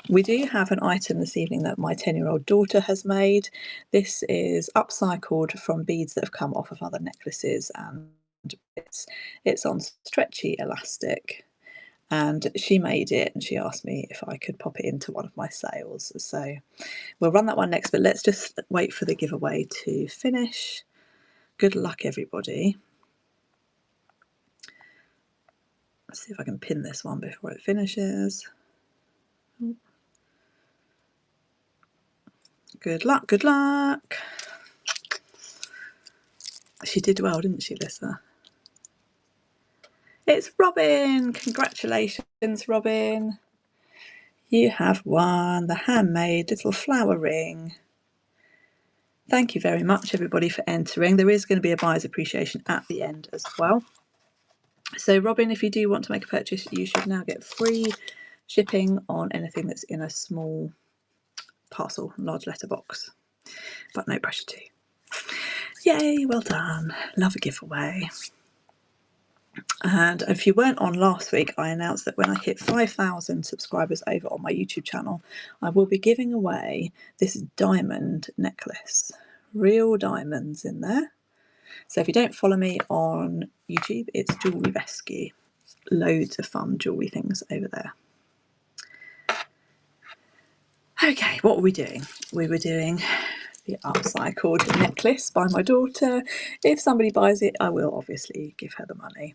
We do have an item this evening that my 10-year-old daughter has made. This is upcycled from beads that have come off of other necklaces, and it's on stretchy elastic. And she made it and she asked me if I could pop it into one of my sales. So we'll run that one next, but let's just wait for the giveaway to finish. Good luck, everybody. Let's see if I can pin this one before it finishes. Good luck, good luck. She did well, didn't she, Lisa? It's Robin. Congratulations, Robin. You have won the handmade little flower ring. Thank you very much, everybody, for entering. There is going to be a buyer's appreciation at the end as well. So, Robin, if you do want to make a purchase, you should now get free shipping on anything that's in a small parcel, large letterbox, but no pressure to. Yay, well done. Love a giveaway. And if you weren't on last week, I announced that when I hit 5,000 subscribers over on my YouTube channel, I will be giving away this diamond necklace. Real diamonds in there. So if you don't follow me on YouTube, it's Jewellery Rescue. Loads of fun jewellery things over there. Okay, what were we doing? We were doing the upcycled necklace by my daughter. If somebody buys it, I will obviously give her the money.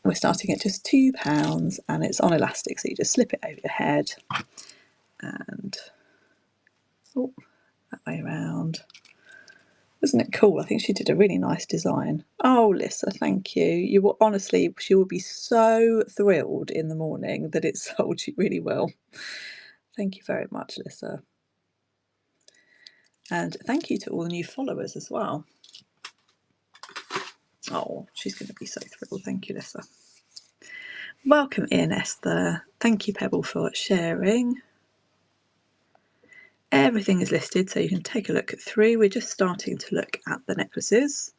We're starting at just £2 and it's on elastic, so you just slip it over your head and that way around. Isn't it cool? I think she did a really nice design. Oh, Lisa, thank you. You will honestly, she will be so thrilled in the morning that it sold you really well. Thank you very much, Lisa. And thank you to all the new followers as well. Oh, she's going to be so thrilled. Thank you, Lisa. Welcome in, Esther. Thank you, Pebble, for sharing. Everything is listed, so you can take a look through. We're just starting to look at the necklaces.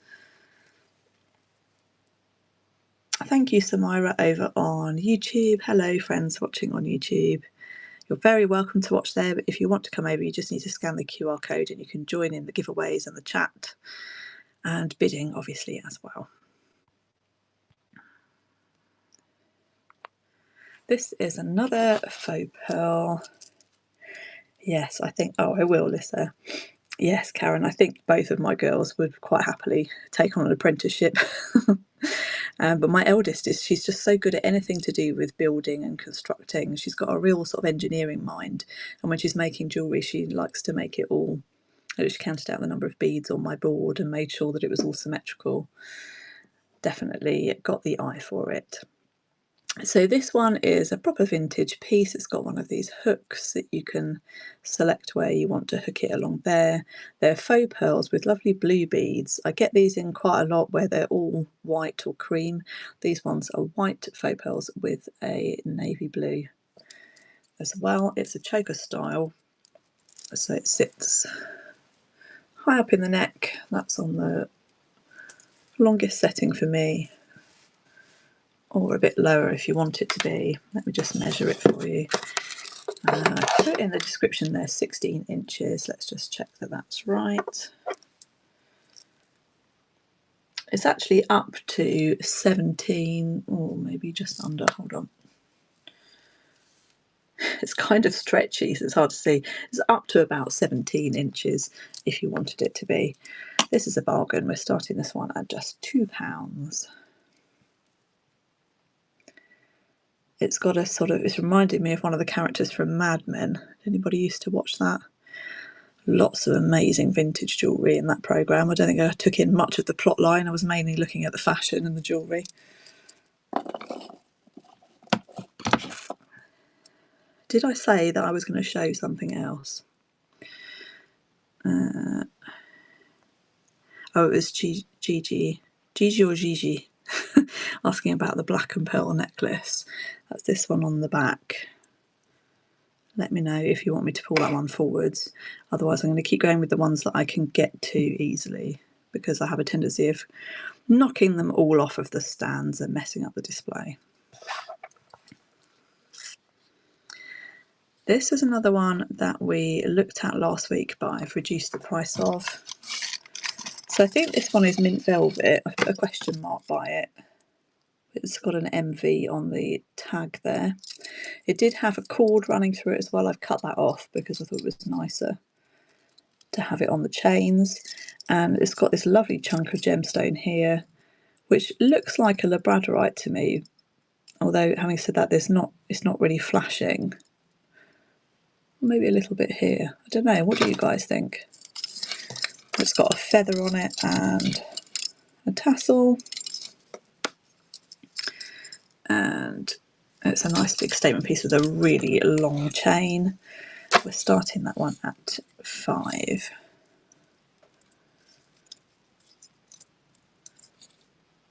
Thank you, Samira, over on YouTube. Hello, friends watching on YouTube. You're very welcome to watch there, but if you want to come over, you just need to scan the QR code and you can join in the giveaways and the chat and bidding, obviously, as well. This is another faux pearl. Yes, I think, oh, I will, Lisa. Yes, Karen, I think both of my girls would quite happily take on an apprenticeship. But my eldest she's just so good at anything to do with building and constructing. She's got a real sort of engineering mind. And when she's making jewellery, she likes to make it all. She counted out the number of beads on my board and made sure that it was all symmetrical. Definitely got the eye for it. So this one is a proper vintage piece. It's got one of these hooks that you can select where you want to hook it along there. They're faux pearls with lovely blue beads. I get these in quite a lot where they're all white or cream. These ones are white faux pearls with a navy blue as well. It's a choker style, so it sits high up in the neck. That's on the longest setting for me, or a bit lower if you want it to be. Let me just measure it for you. I put in the description there 16 inches. Let's just check that that's right. It's actually up to 17, or maybe just under. Hold on. It's kind of stretchy, so it's hard to see. It's up to about 17 inches if you wanted it to be. This is a bargain. We're starting this one at just £2. It's got a sort of, it's reminded me of one of the characters from Mad Men. Anybody used to watch that? Lots of amazing vintage jewellery in that programme. I don't think I took in much of the plot line. I was mainly looking at the fashion and the jewellery. Did I say that I was going to show something else? Oh, it was Gigi or Gigi asking about the black and pearl necklace. That's this one on the back. Let me know if you want me to pull that one forwards. Otherwise, I'm going to keep going with the ones that I can get to easily, because I have a tendency of knocking them all off of the stands and messing up the display. This is another one that we looked at last week, but I've reduced the price of. So I think this one is mint velvet. I put a question mark by it. It's got an MV on the tag there. It did have a cord running through it as well. I've cut that off because I thought it was nicer to have it on the chains. And it's got this lovely chunk of gemstone here, which looks like a labradorite to me. Although, having said that, it's not really flashing. maybe a little bit here. I don't know, what do you guys think? It's got a feather on it and a tassel, and it's a nice big statement piece with a really long chain. We're starting that one at 5.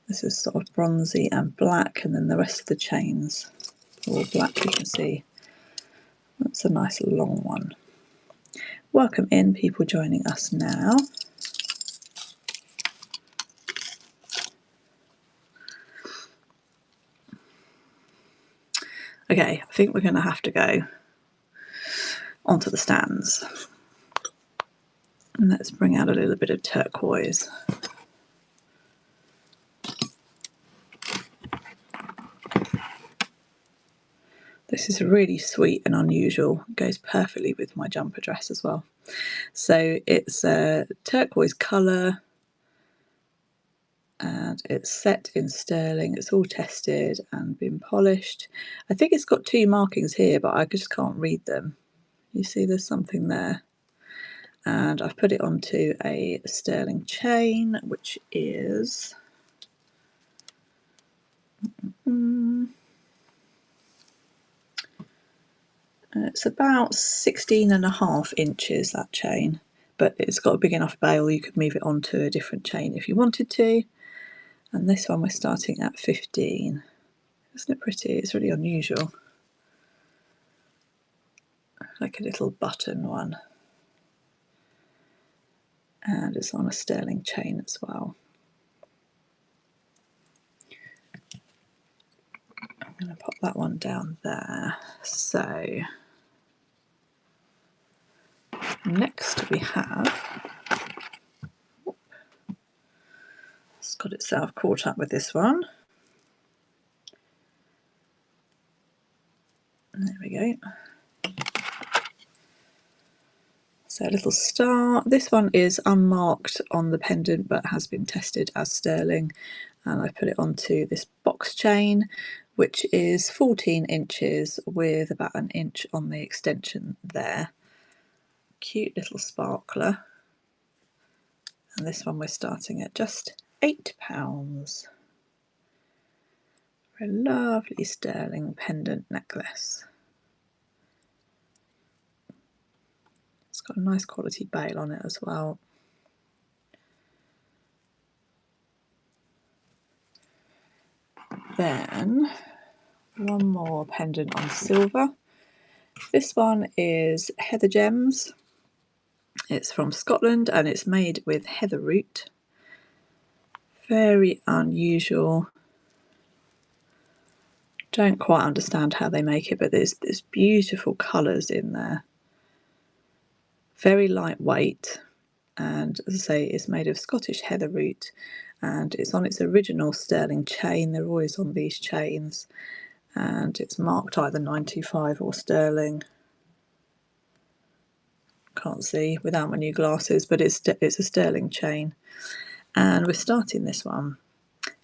This is sort of bronzy and black, and then the rest of the chains are all black, you can see. That's a nice long one. Welcome in, people joining us now. Okay, I think we're going to have to go onto the stands. And let's bring out a little bit of turquoise. This is really sweet and unusual. It goes perfectly with my jumper dress as well. So it's a turquoise colour and it's set in sterling. It's all tested and been polished. I think it's got 2 markings here, but I just can't read them. You see there's something there. And I've put it onto a sterling chain, which is it's about 16.5 inches, that chain, but it's got a big enough bail you could move it onto a different chain if you wanted to. And this one we're starting at 15. Isn't it pretty? It's really unusual. Like a little button one. And it's on a sterling chain as well. I'm going to pop that one down there. So next we have, it's got itself caught up with this one. There we go. So a little star. This one is unmarked on the pendant but has been tested as sterling, and I put it onto this box chain, which is 14 inches with about 1 inch on the extension there. Cute little sparkler. And this one we're starting at just £8 for a lovely sterling pendant necklace. It's got a nice quality bail on it as well. Then one more pendant on silver. This one is Heather Gems. It's from Scotland and it's made with heather root. Very unusual. Don't quite understand how they make it, but there's beautiful colours in there. Very lightweight, and as I say, it's made of Scottish heather root, and it's on its original sterling chain. They're always on these chains, and it's marked either 925 or sterling. Can't see without my new glasses, but it's a sterling chain, and we're starting this one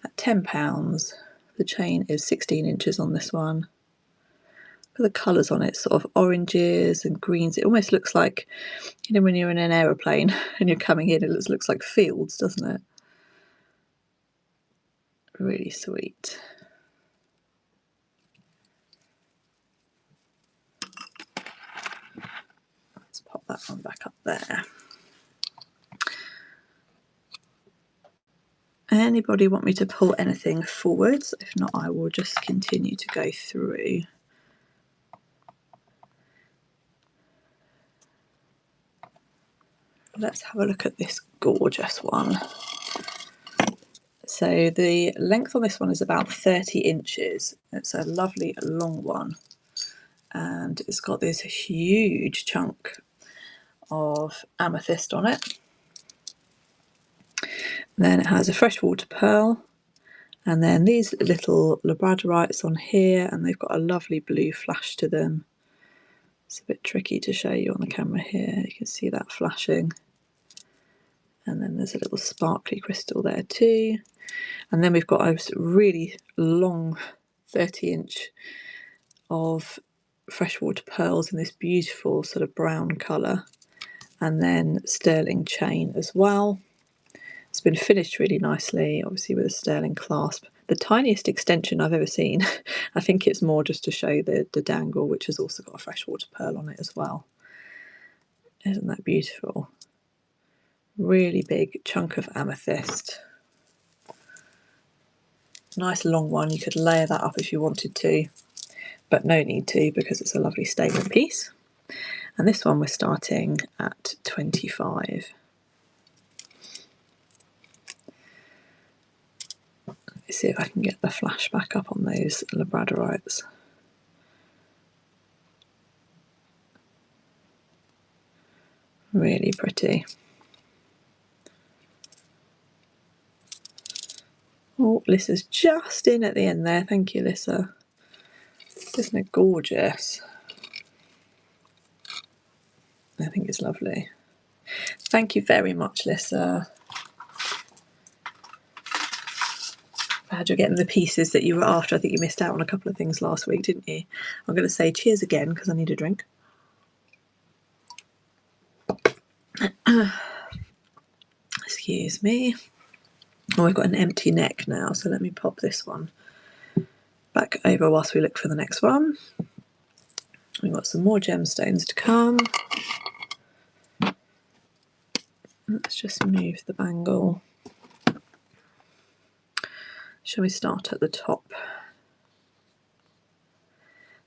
at £10. The chain is 16 inches on this one. Look at the colours on it, sort of oranges and greens. It almost looks like, you know, when you're in an aeroplane and you're coming in, it looks like fields, doesn't it? Really sweet. Let's pop that one back up there. Anybody want me to pull anything forwards? If not, I will just continue to go through. Let's have a look at this gorgeous one. So the length on this one is about 30 inches. It's a lovely long one. And it's got this huge chunk of amethyst on it. Then it has a freshwater pearl, and then these little labradorites on here, and they've got a lovely blue flash to them. It's a bit tricky to show you on the camera here. You can see that flashing. And then there's a little sparkly crystal there too. And then we've got a really long 30-inch of freshwater pearls in this beautiful sort of brown colour, and then sterling chain as well. It's been finished really nicely, obviously with a sterling clasp. The tiniest extension I've ever seen. I think it's more just to show the dangle, which has also got a freshwater pearl on it as well. Isn't that beautiful? Really big chunk of amethyst. Nice long one. You could layer that up if you wanted to, but no need to because it's a lovely statement piece. And this one we're starting at 25. Let's see if I can get the flash back up on those labradorites. Really pretty. Oh, Lissa's just in at the end there. Thank you, Lissa. Isn't it gorgeous? I think it's lovely. Thank you very much, Lissa. Glad you're getting the pieces that you were after. I think you missed out on a couple of things last week, didn't you? I'm going to say cheers again because I need a drink. Excuse me. Oh, we've got an empty neck now, so let me pop this one back over whilst we look for the next one. We've got some more gemstones to come. Let's just move the bangle. Shall we start at the top?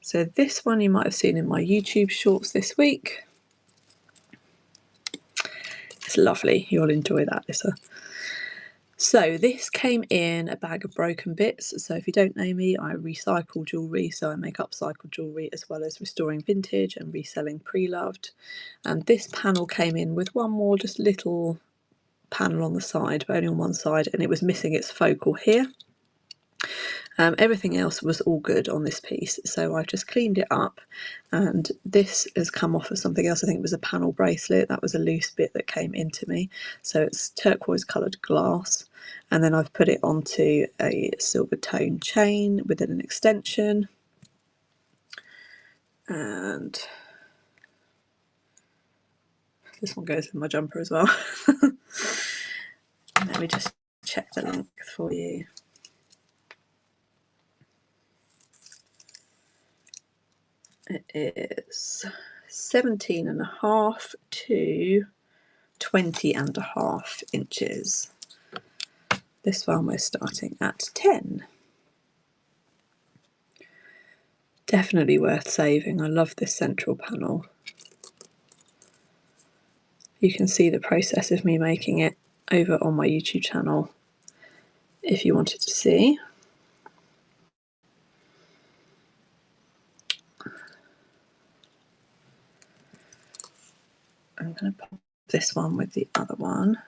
So this one you might have seen in my YouTube shorts this week. It's lovely. You'll enjoy that, Lissa. So this came in a bag of broken bits. So if you don't know me, I recycle jewellery. So I make upcycled jewellery as well as restoring vintage and reselling pre-loved. And this panel came in with one more just little panel on the side, but only on one side, and it was missing its focal here. Everything else was all good on this piece, so I've just cleaned it up, and this has come off of something else. I think it was a panel bracelet. That was a loose bit that came into me, so it's turquoise coloured glass, and then I've put it onto a silver tone chain within an extension, and this one goes in my jumper as well. Let me just check the length for you. It is 17.5 to 20.5 inches. This one we're starting at 10. Definitely worth saving. I love this central panel. You can see the process of me making it over on my YouTube channel if you wanted to see. I'm going to pop this one with the other one.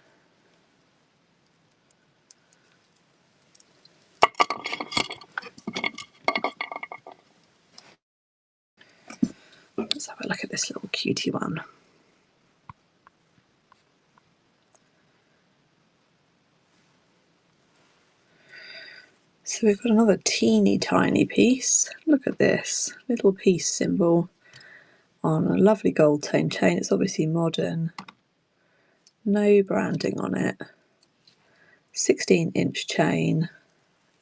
Let's have a look at this little cutie one. So we've got another teeny tiny piece. Look at this little peace symbol on a lovely gold tone chain. It's obviously modern. No branding on it. 16-inch chain.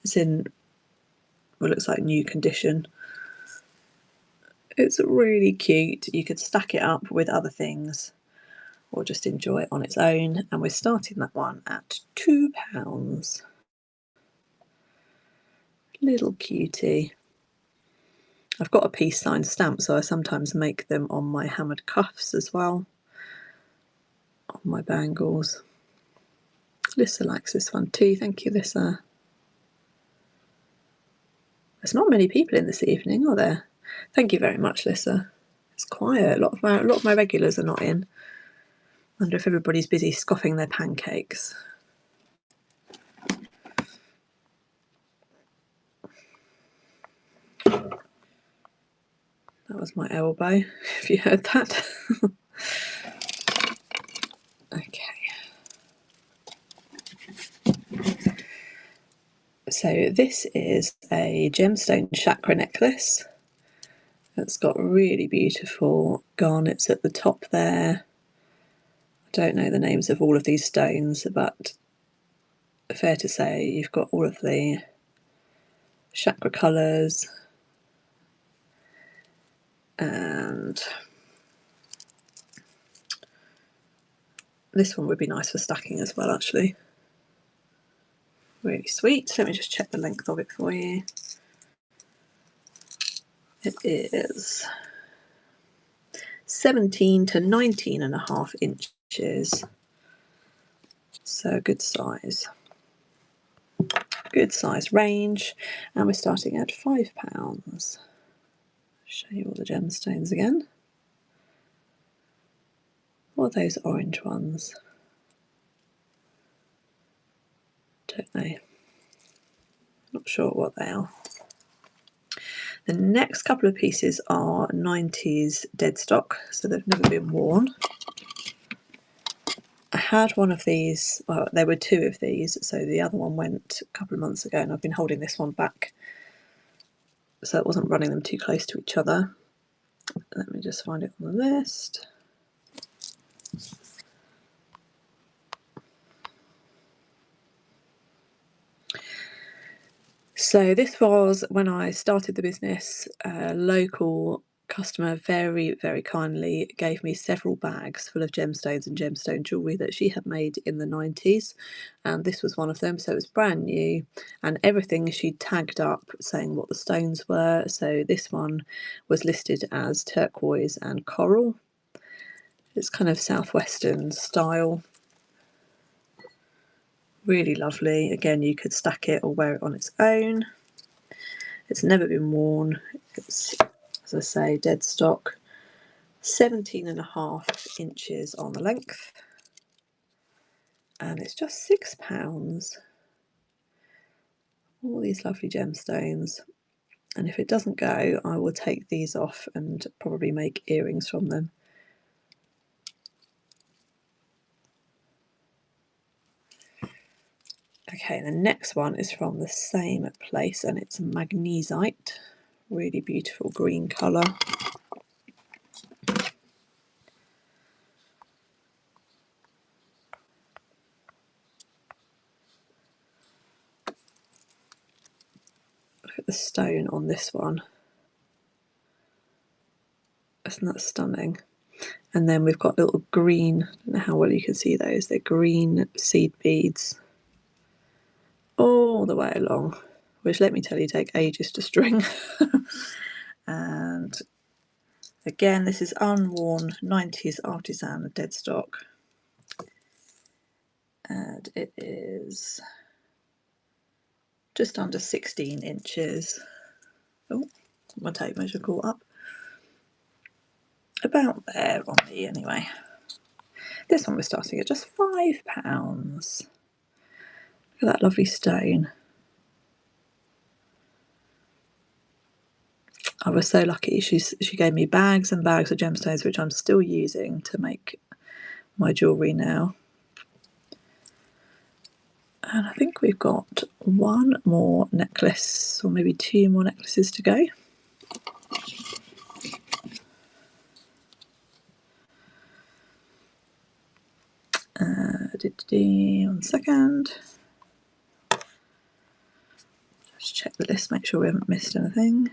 It's in what looks like new condition. It's really cute. You could stack it up with other things or just enjoy it on its own. And we're starting that one at £2. Little cutie. I've got a peace sign stamp, so I sometimes make them on my hammered cuffs as well, on my bangles. Lissa likes this one too. Thank you, Lissa. There's not many people in this evening, are there? Thank you very much, Lissa. It's quiet. A lot of my regulars are not in. Wonder if everybody's busy scoffing their pancakes. That was my elbow, if you heard that. Okay. So this is a gemstone chakra necklace. It's got really beautiful garnets at the top there. I don't know the names of all of these stones, but fair to say you've got all of the chakra colours, and this one would be nice for stacking as well, actually. Really sweet. Let me just check the length of it for you. It is 17 to 19.5 inches. So good size. Good size range. And we're starting at £5. Show you all the gemstones again. What are those orange ones? Don't know. Not sure what they are. The next couple of pieces are 90s dead stock, so they've never been worn. I had one of these, well, there were two of these, so the other one went a couple of months ago, and I've been holding this one back so it wasn't running them too close to each other. Let me just find it on the list. So this was when I started the business. A local customer very, very kindly gave me several bags full of gemstones and gemstone jewellery that she had made in the 90s, and this was one of them. So it was brand new, and everything she tagged up saying what the stones were. So this one was listed as turquoise and coral. It's kind of southwestern style. Really lovely. Again, you could stack it or wear it on its own. It's never been worn. It's, as I say, dead stock. 17.5 inches on the length. And it's just £6. All these lovely gemstones. And if it doesn't go, I will take these off and probably make earrings from them. Okay, the next one is from the same place, and it's magnesite. Really beautiful green colour. Look at the stone on this one. Isn't that stunning? And then we've got little green, I don't know how well you can see those, they're green seed beads all the way along, which, let me tell you, take ages to string. And again, this is unworn 90s artisan dead stock, and it is just under 16 inches. Oh, my tape measure caught up. About there on me anyway. This one we're starting at just £5. Look at that lovely stone. I was so lucky. She gave me bags and bags of gemstones, which I'm still using to make my jewellery now. And I think we've got one more necklace, or maybe two more necklaces to go. One second. Just check the list, make sure we haven't missed anything.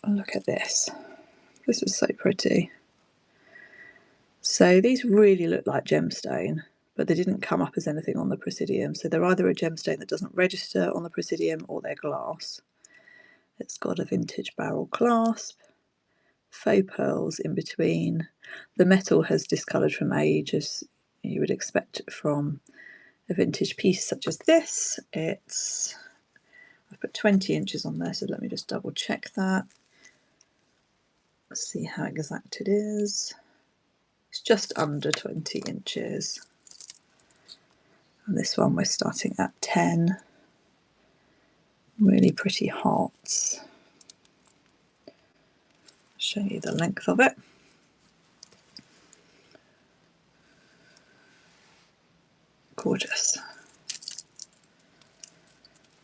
Look at this. This is so pretty. So these really look like gemstone, but they didn't come up as anything on the Presidium. So they're either a gemstone that doesn't register on the Presidium, or they're glass. It's got a vintage barrel clasp, faux pearls in between. The metal has discoloured from age, as you would expect from a vintage piece such as this. I've put 20 inches on there, so let me just double check that. Let's see how exact it is. It's just under 20 inches. And this one we're starting at 10. Really pretty hearts. Show you the length of it. Gorgeous.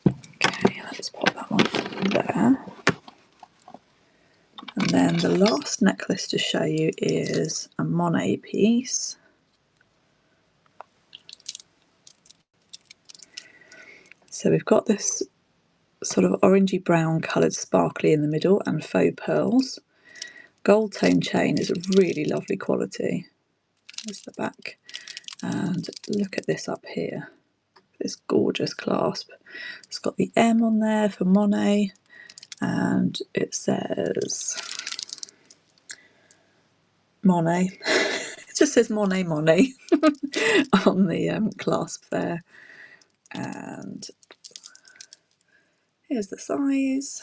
Okay, let's pop that one there. And then the last necklace to show you is a Monet piece. So we've got this sort of orangey brown coloured sparkly in the middle and faux pearls. Gold tone chain is a really lovely quality. There's the back. And look at this up here. This gorgeous clasp. It's got the M on there for Monet, and it says Monet. It just says Monet Monet on the clasp there. And here's the size.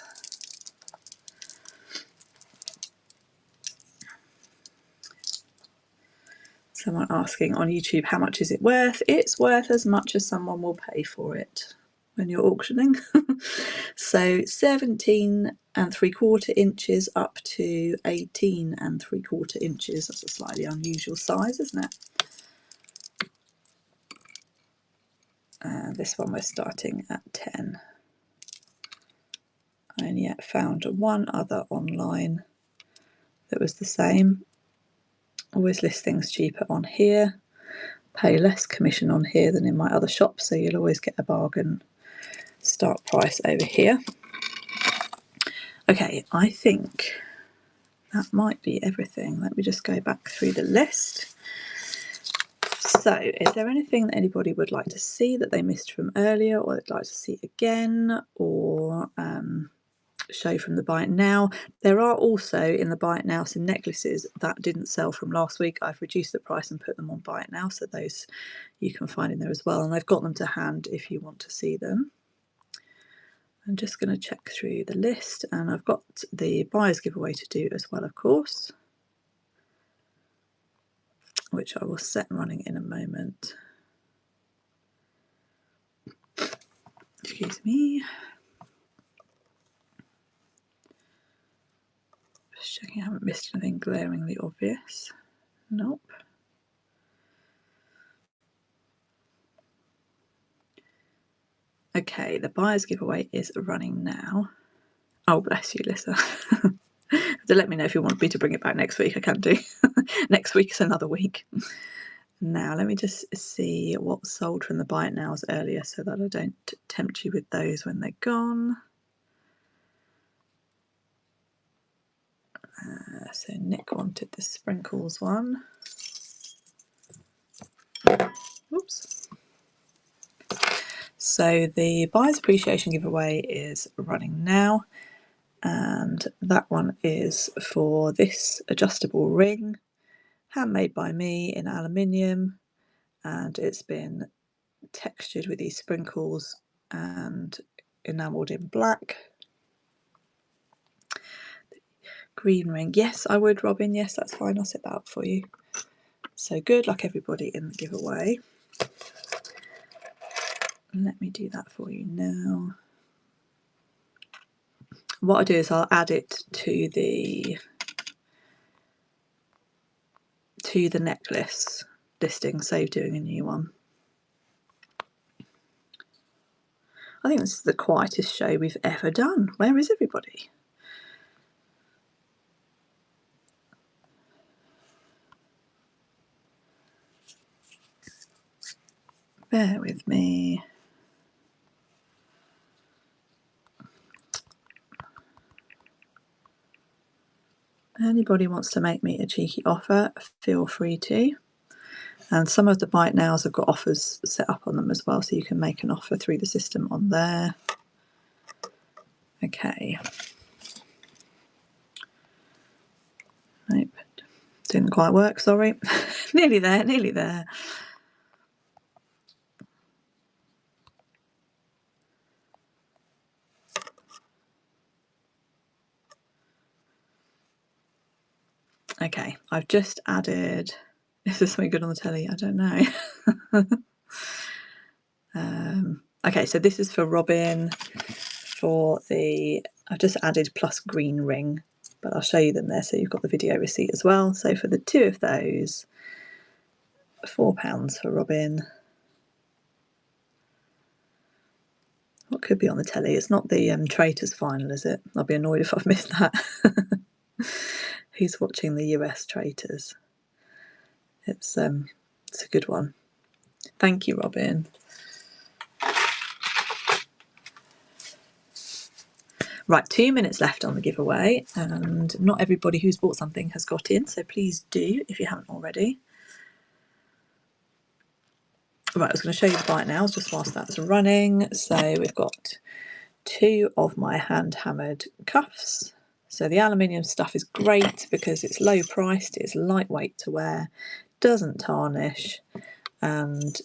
Someone asking on YouTube, how much is it worth? It's worth as much as someone will pay for it when you're auctioning. So 17 3/4 inches up to 18 3/4 inches. That's a slightly unusual size, isn't it? This one we're starting at 10. I only yet found one other online that was the same. Always list things cheaper on here. Pay less commission on here than in my other shop, so you'll always get a bargain start price over here. Okay, I think that might be everything. Let me just go back through the list. So, is there anything that anybody would like to see that they missed from earlier, or they'd like to see again, or show from the Buy It Now? There are also in the Buy It Now some necklaces that didn't sell from last week. I've reduced the price and put them on Buy It Now, so those you can find in there as well, and I've got them to hand if you want to see them. I'm just going to check through the list, and I've got the buyer's giveaway to do as well, of course, which I will set running in a moment. Excuse me. Just checking I haven't missed anything glaringly obvious. Nope. Okay, the buyer's giveaway is running now. Oh, bless you, Lisa. So let me know if you want me to bring it back next week. I can do. Next week's another week. Now, let me just see what sold from the Buy It Nows earlier so that I don't tempt you with those when they're gone. So Nick wanted the sprinkles one. Oops. So the Buyer's Appreciation giveaway is running now, and that one is for this adjustable ring, handmade by me in aluminium, and it's been textured with these sprinkles and enamelled in black. Green ring. Yes, I would, Robin. Yes, that's fine. I'll set that up for you. So good luck, everybody, in the giveaway. Let me do that for you now. What I'll do is I'll add it to the necklace listing, save doing a new one. I think this is the quietest show we've ever done. Where is everybody? Bear with me. Anybody wants to make me a cheeky offer, feel free to. And some of the Buy It Nows have got offers set up on them as well, so you can make an offer through the system on there. Okay. Nope, didn't quite work, sorry. Nearly there, nearly there. Okay, I've just added, is this something good on the telly? I don't know. Okay, so this is for Robin for the, I've just added plus green ring, but I'll show you them there so you've got the video receipt as well. So for the two of those, £4 for Robin. What could be on the telly? It's not the Traitors final, is it? I'll be annoyed if I've missed that. Who's watching the US Traitors? It's a good one. Thank you, Robin. Right, 2 minutes left on the giveaway, and not everybody who's bought something has got in, so please do if you haven't already. Right, I was going to show you the bite now, just whilst that's running. So we've got 2 of my hand hammered cuffs. So the aluminium stuff is great because it's low priced, it's lightweight to wear, doesn't tarnish, and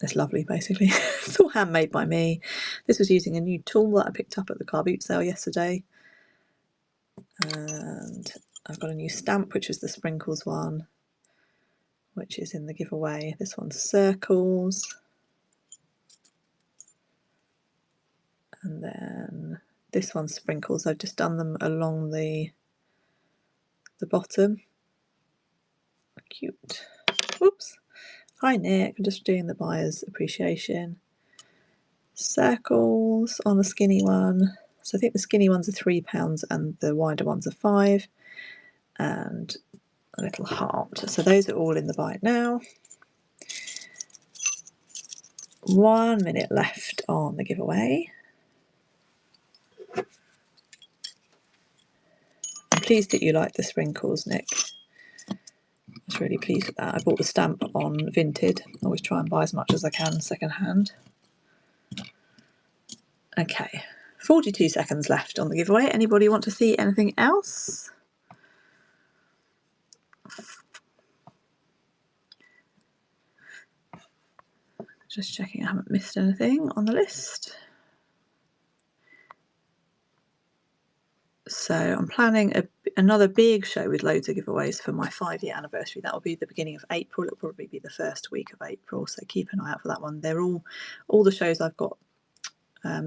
it's lovely basically. It's all handmade by me. This was using a new tool that I picked up at the car boot sale yesterday. And I've got a new stamp, which is the sprinkles one, which is in the giveaway. This one's circles. And then this one's sprinkles. I've just done them along the bottom. Cute. Whoops. Hi Nick, I'm just doing the buyer's appreciation. Circles on the skinny one. So I think the skinny ones are £3 and the wider ones are 5. And a little heart. So those are all in the bite now. 1 minute left on the giveaway. I'm pleased that you like the sprinkles, Nick. I was really pleased with that. I bought the stamp on Vinted. I always try and buy as much as I can second hand. Okay, 42 seconds left on the giveaway. Anybody want to see anything else? Just checking I haven't missed anything on the list. So I'm planning another big show with loads of giveaways for my 5-year anniversary. That will be the beginning of April. It'll probably be the first week of April, so keep an eye out for that one. They're all the shows I've got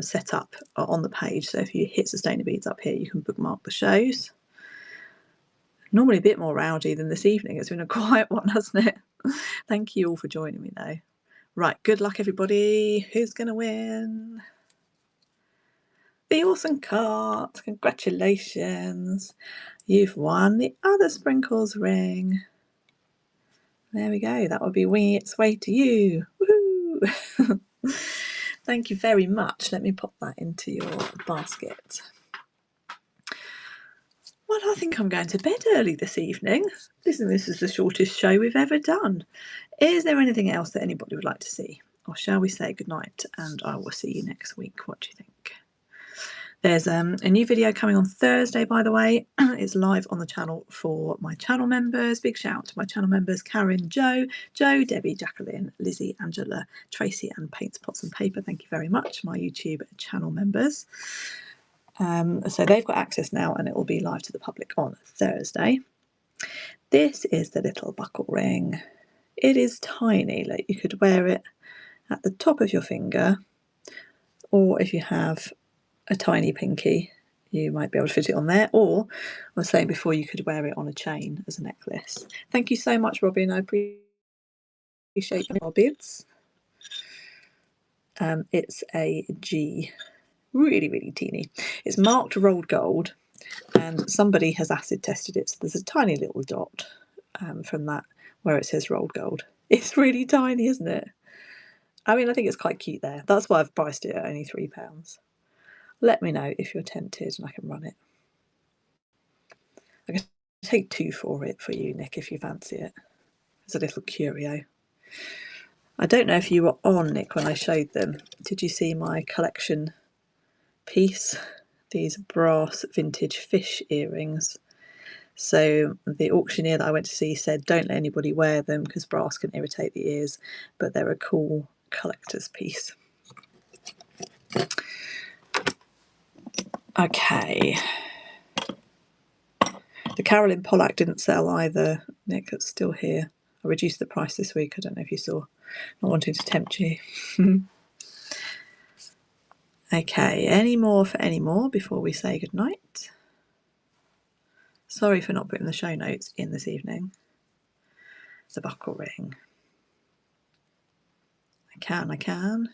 set up are on the page, so if you hit Sustainer Beads up here, you can bookmark the shows. Normally a bit more rowdy than this evening. It's been a quiet one, hasn't it? Thank you all for joining me though. Right, good luck everybody. Who's going to win? The awesome cart. Congratulations. You've won the other sprinkles ring. There we go. That will be winging its way to you. Woohoo! Thank you very much. Let me pop that into your basket. Well, I think I'm going to bed early this evening. This is the shortest show we've ever done. Is there anything else that anybody would like to see? Or shall we say goodnight and I will see you next week? What do you think? There's a new video coming on Thursday, by the way. It's live on the channel for my channel members. Big shout out to my channel members, Karen, Jo, Debbie, Jacqueline, Lizzie, Angela, Tracy and Paints, Pots and Paper. Thank you very much, my YouTube channel members. So they've got access now and it will be live to the public on Thursday. This is the little buckle ring. It is tiny, like you could wear it at the top of your finger, or if you have a tiny pinky, you might be able to fit it on there, or I was saying before, you could wear it on a chain as a necklace. Thank you so much, Robin. I appreciate your bids. It's a G, really teeny. It's marked rolled gold, and somebody has acid tested it, so there's a tiny little dot from that where it says rolled gold. It's really tiny, isn't it? I mean, I think it's quite cute there. That's why I've priced it at only £3. Let me know if you're tempted and I can run it. I can take 2 for it for you, Nick, if you fancy it. It's a little curio. I don't know if you were on, Nick, when I showed them. Did you see my collection piece? These brass vintage fish earrings. So the auctioneer that I went to see said don't let anybody wear them because brass can irritate the ears, but they're a cool collector's piece. Okay. The Carolyn Pollack didn't sell either, Nick. It's still here. I reduced the price this week. I don't know if you saw. Not wanting to tempt you. Okay, any more for any more before we say goodnight? Sorry for not putting the show notes in this evening. The buckle ring. I can.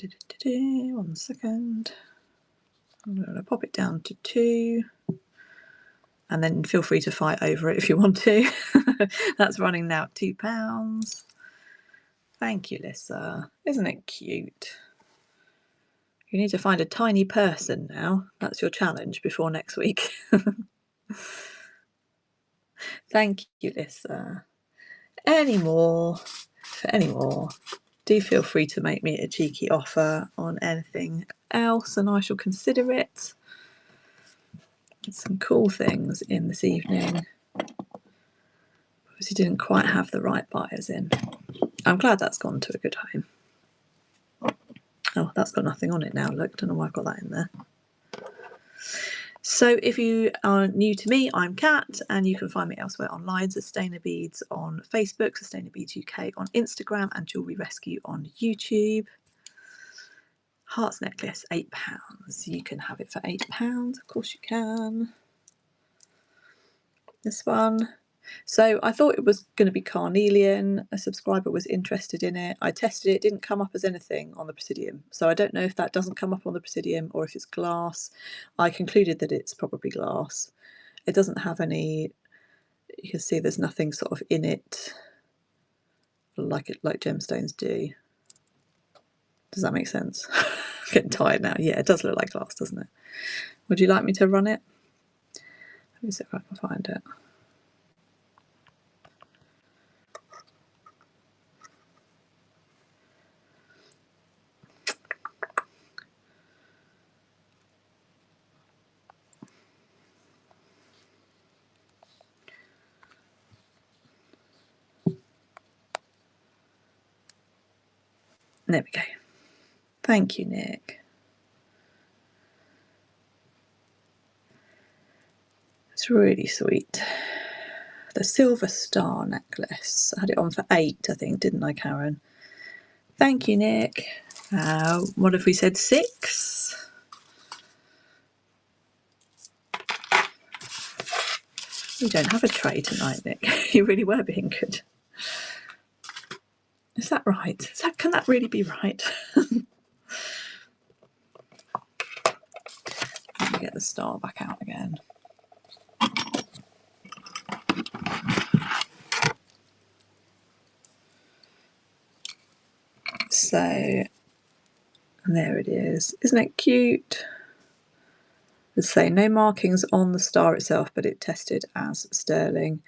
1 second. I'm going to pop it down to 2. And then feel free to fight over it if you want to. That's running now at £2. Thank you, Lissa. Isn't it cute? You need to find a tiny person now. That's your challenge before next week. Thank you, Lissa. Any more? For any more, do feel free to make me a cheeky offer on anything else and I shall consider it. Some cool things in this evening. Obviously didn't quite have the right buyers in. I'm glad that's gone to a good home. Oh, that's got nothing on it now. Look, don't know why I've got that in there. So if you are new to me, I'm Kat, and you can find me elsewhere online. Sustainabeads on Facebook, Sustainabeads UK on Instagram, and Jewellery Rescue on YouTube. Hearts necklace, £8. You can have it for £8. Of course you can. This one. So I thought it was going to be carnelian. A subscriber was interested in it. I tested it. It didn't come up as anything on the Presidium. So I don't know if that doesn't come up on the Presidium or if it's glass. I concluded that it's probably glass. It doesn't have any, you can see there's nothing sort of in it like gemstones do. Does that make sense? I'm getting tired now. Yeah, it does look like glass, doesn't it? Would you like me to run it? Let me see if I can find it. There we go. Thank you, Nick. It's really sweet. The silver star necklace. I had it on for £8, I think, didn't I, Karen? Thank you, Nick. What if we said 6? You don't have a tray tonight, Nick. You really were being good. Is that right? Can that really be right? Let me get the star back out again. So there it is. Isn't it cute? Let's say no markings on the star itself, but it tested as sterling.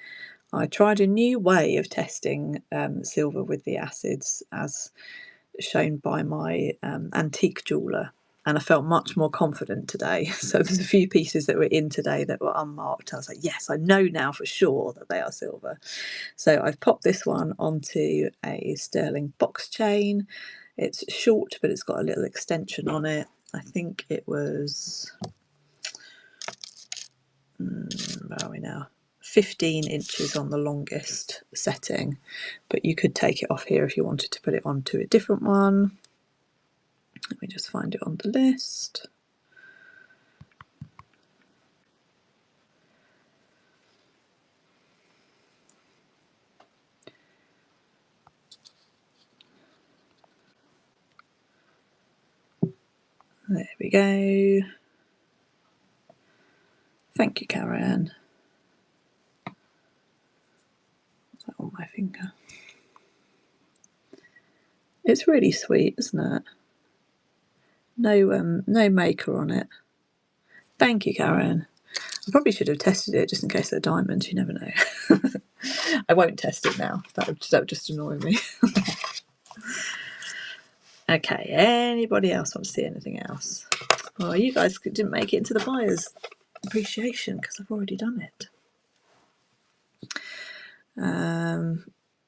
I tried a new way of testing silver with the acids as shown by my antique jeweller, and I felt much more confident today. So there's a few pieces that were in today that were unmarked. I was like, yes, I know now for sure that they are silver. So I've popped this one onto a sterling box chain. It's short, but it's got a little extension on it. I think it was, where are we now? 15 inches on the longest setting, but you could take it off here if you wanted to put it onto a different one. Let me just find it on the list. There we go. Thank you, Karen. Is that on my finger? It's really sweet, isn't it? No maker on it. Thank you, Karen. I probably should have tested it just in case they're diamonds. You never know. I won't test it now. That would just annoy me. Okay. Anybody else want to see anything else? Oh, you guys didn't make it into the buyer's appreciation because I've already done it.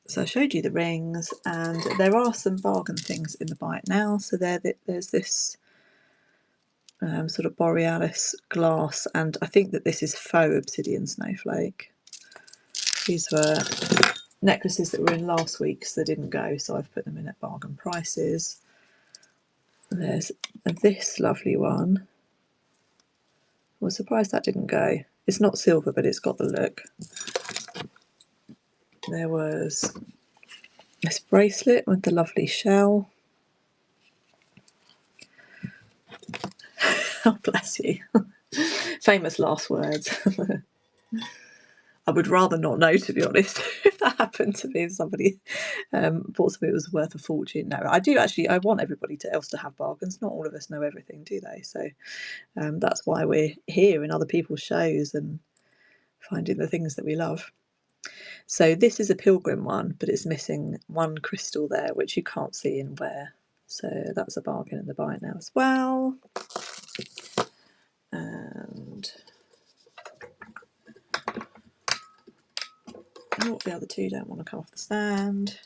So I showed you the rings, and there are some bargain things in the buy it now. So there's this sort of borealis glass, and I think that this is faux obsidian snowflake. These were necklaces that were in last week's that didn't go, so I've put them in at bargain prices. There's this lovely one. I was surprised that didn't go. It's not silver, but it's got the look. There was this bracelet with the lovely shell. Oh, bless you. Famous last words. I would rather not know, to be honest, if that happened to me, if somebody bought something that was worth a fortune. No, I do actually, I want everybody else to have bargains. Not all of us know everything, do they? So that's why we're here in other people's shows and finding the things that we love. So this is a pilgrim one, but it's missing one crystal there, which you can't see in where. So that's a bargain in the buy now as well. And the other two don't want to come off the stand.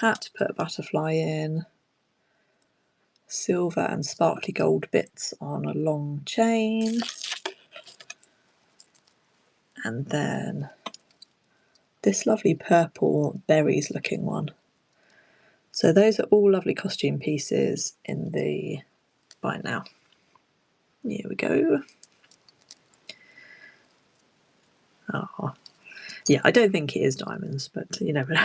Hat to put a butterfly in. Silver and sparkly gold bits on a long chain. And then this lovely purple berries looking one. So those are all lovely costume pieces in the buy now. Here we go. Oh, yeah, I don't think it is diamonds, but you never know.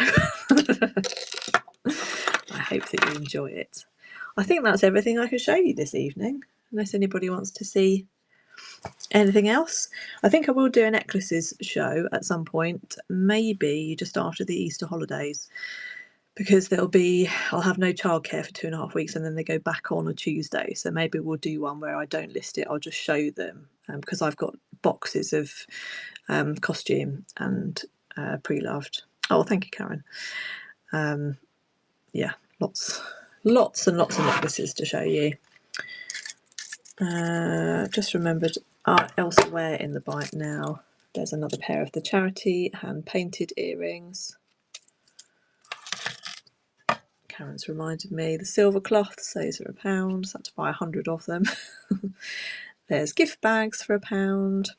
I hope that you enjoy it. I think that's everything I can show you this evening, unless anybody wants to see anything else. I think I will do a necklaces show at some point, maybe just after the Easter holidays, because I'll have no childcare for 2.5 weeks, and then they go back on a Tuesday. So maybe we'll do one where I don't list it, I'll just show them, because I've got boxes of costume and Preloved. Oh, thank you, Karen. Yeah, lots and lots of necklaces to show you. Just remembered elsewhere in the bite now, there's another pair of the charity hand painted earrings. Karen's reminded me the silver cloths, those are £1, so I had to buy 100 of them. There's gift bags for £1.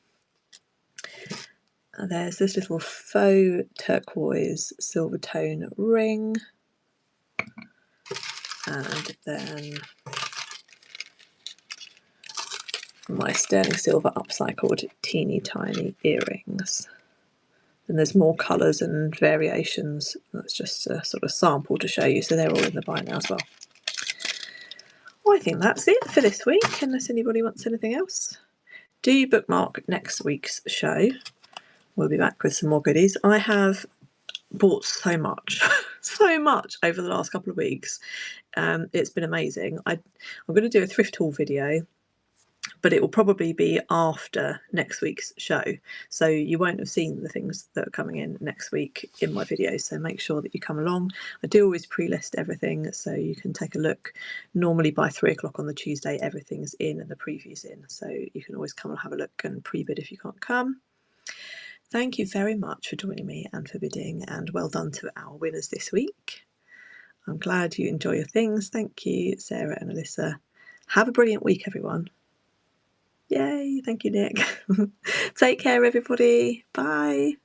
There's this little faux turquoise silver tone ring, and then my sterling silver upcycled teeny tiny earrings. And there's more colours and variations. That's just a sort of sample to show you, so they're all in the buy now as well. Well, I think that's it for this week, unless anybody wants anything else. Do bookmark next week's show. We'll be back with some more goodies. I have bought so much, so much over the last couple of weeks. It's been amazing. I'm going to do a thrift haul video, but it will probably be after next week's show, so you won't have seen the things that are coming in next week in my video, so make sure that you come along. I do always pre-list everything, so you can take a look. Normally by 3 o'clock on the Tuesday everything's in and the preview's in, so you can always come and have a look and pre-bid if you can't come. Thank you very much for joining me and for bidding, and well done to our winners this week. I'm glad you enjoy your things. Thank you, Sarah and Alyssa. Have a brilliant week, everyone. Yay, thank you, Nick. Take care, everybody. Bye.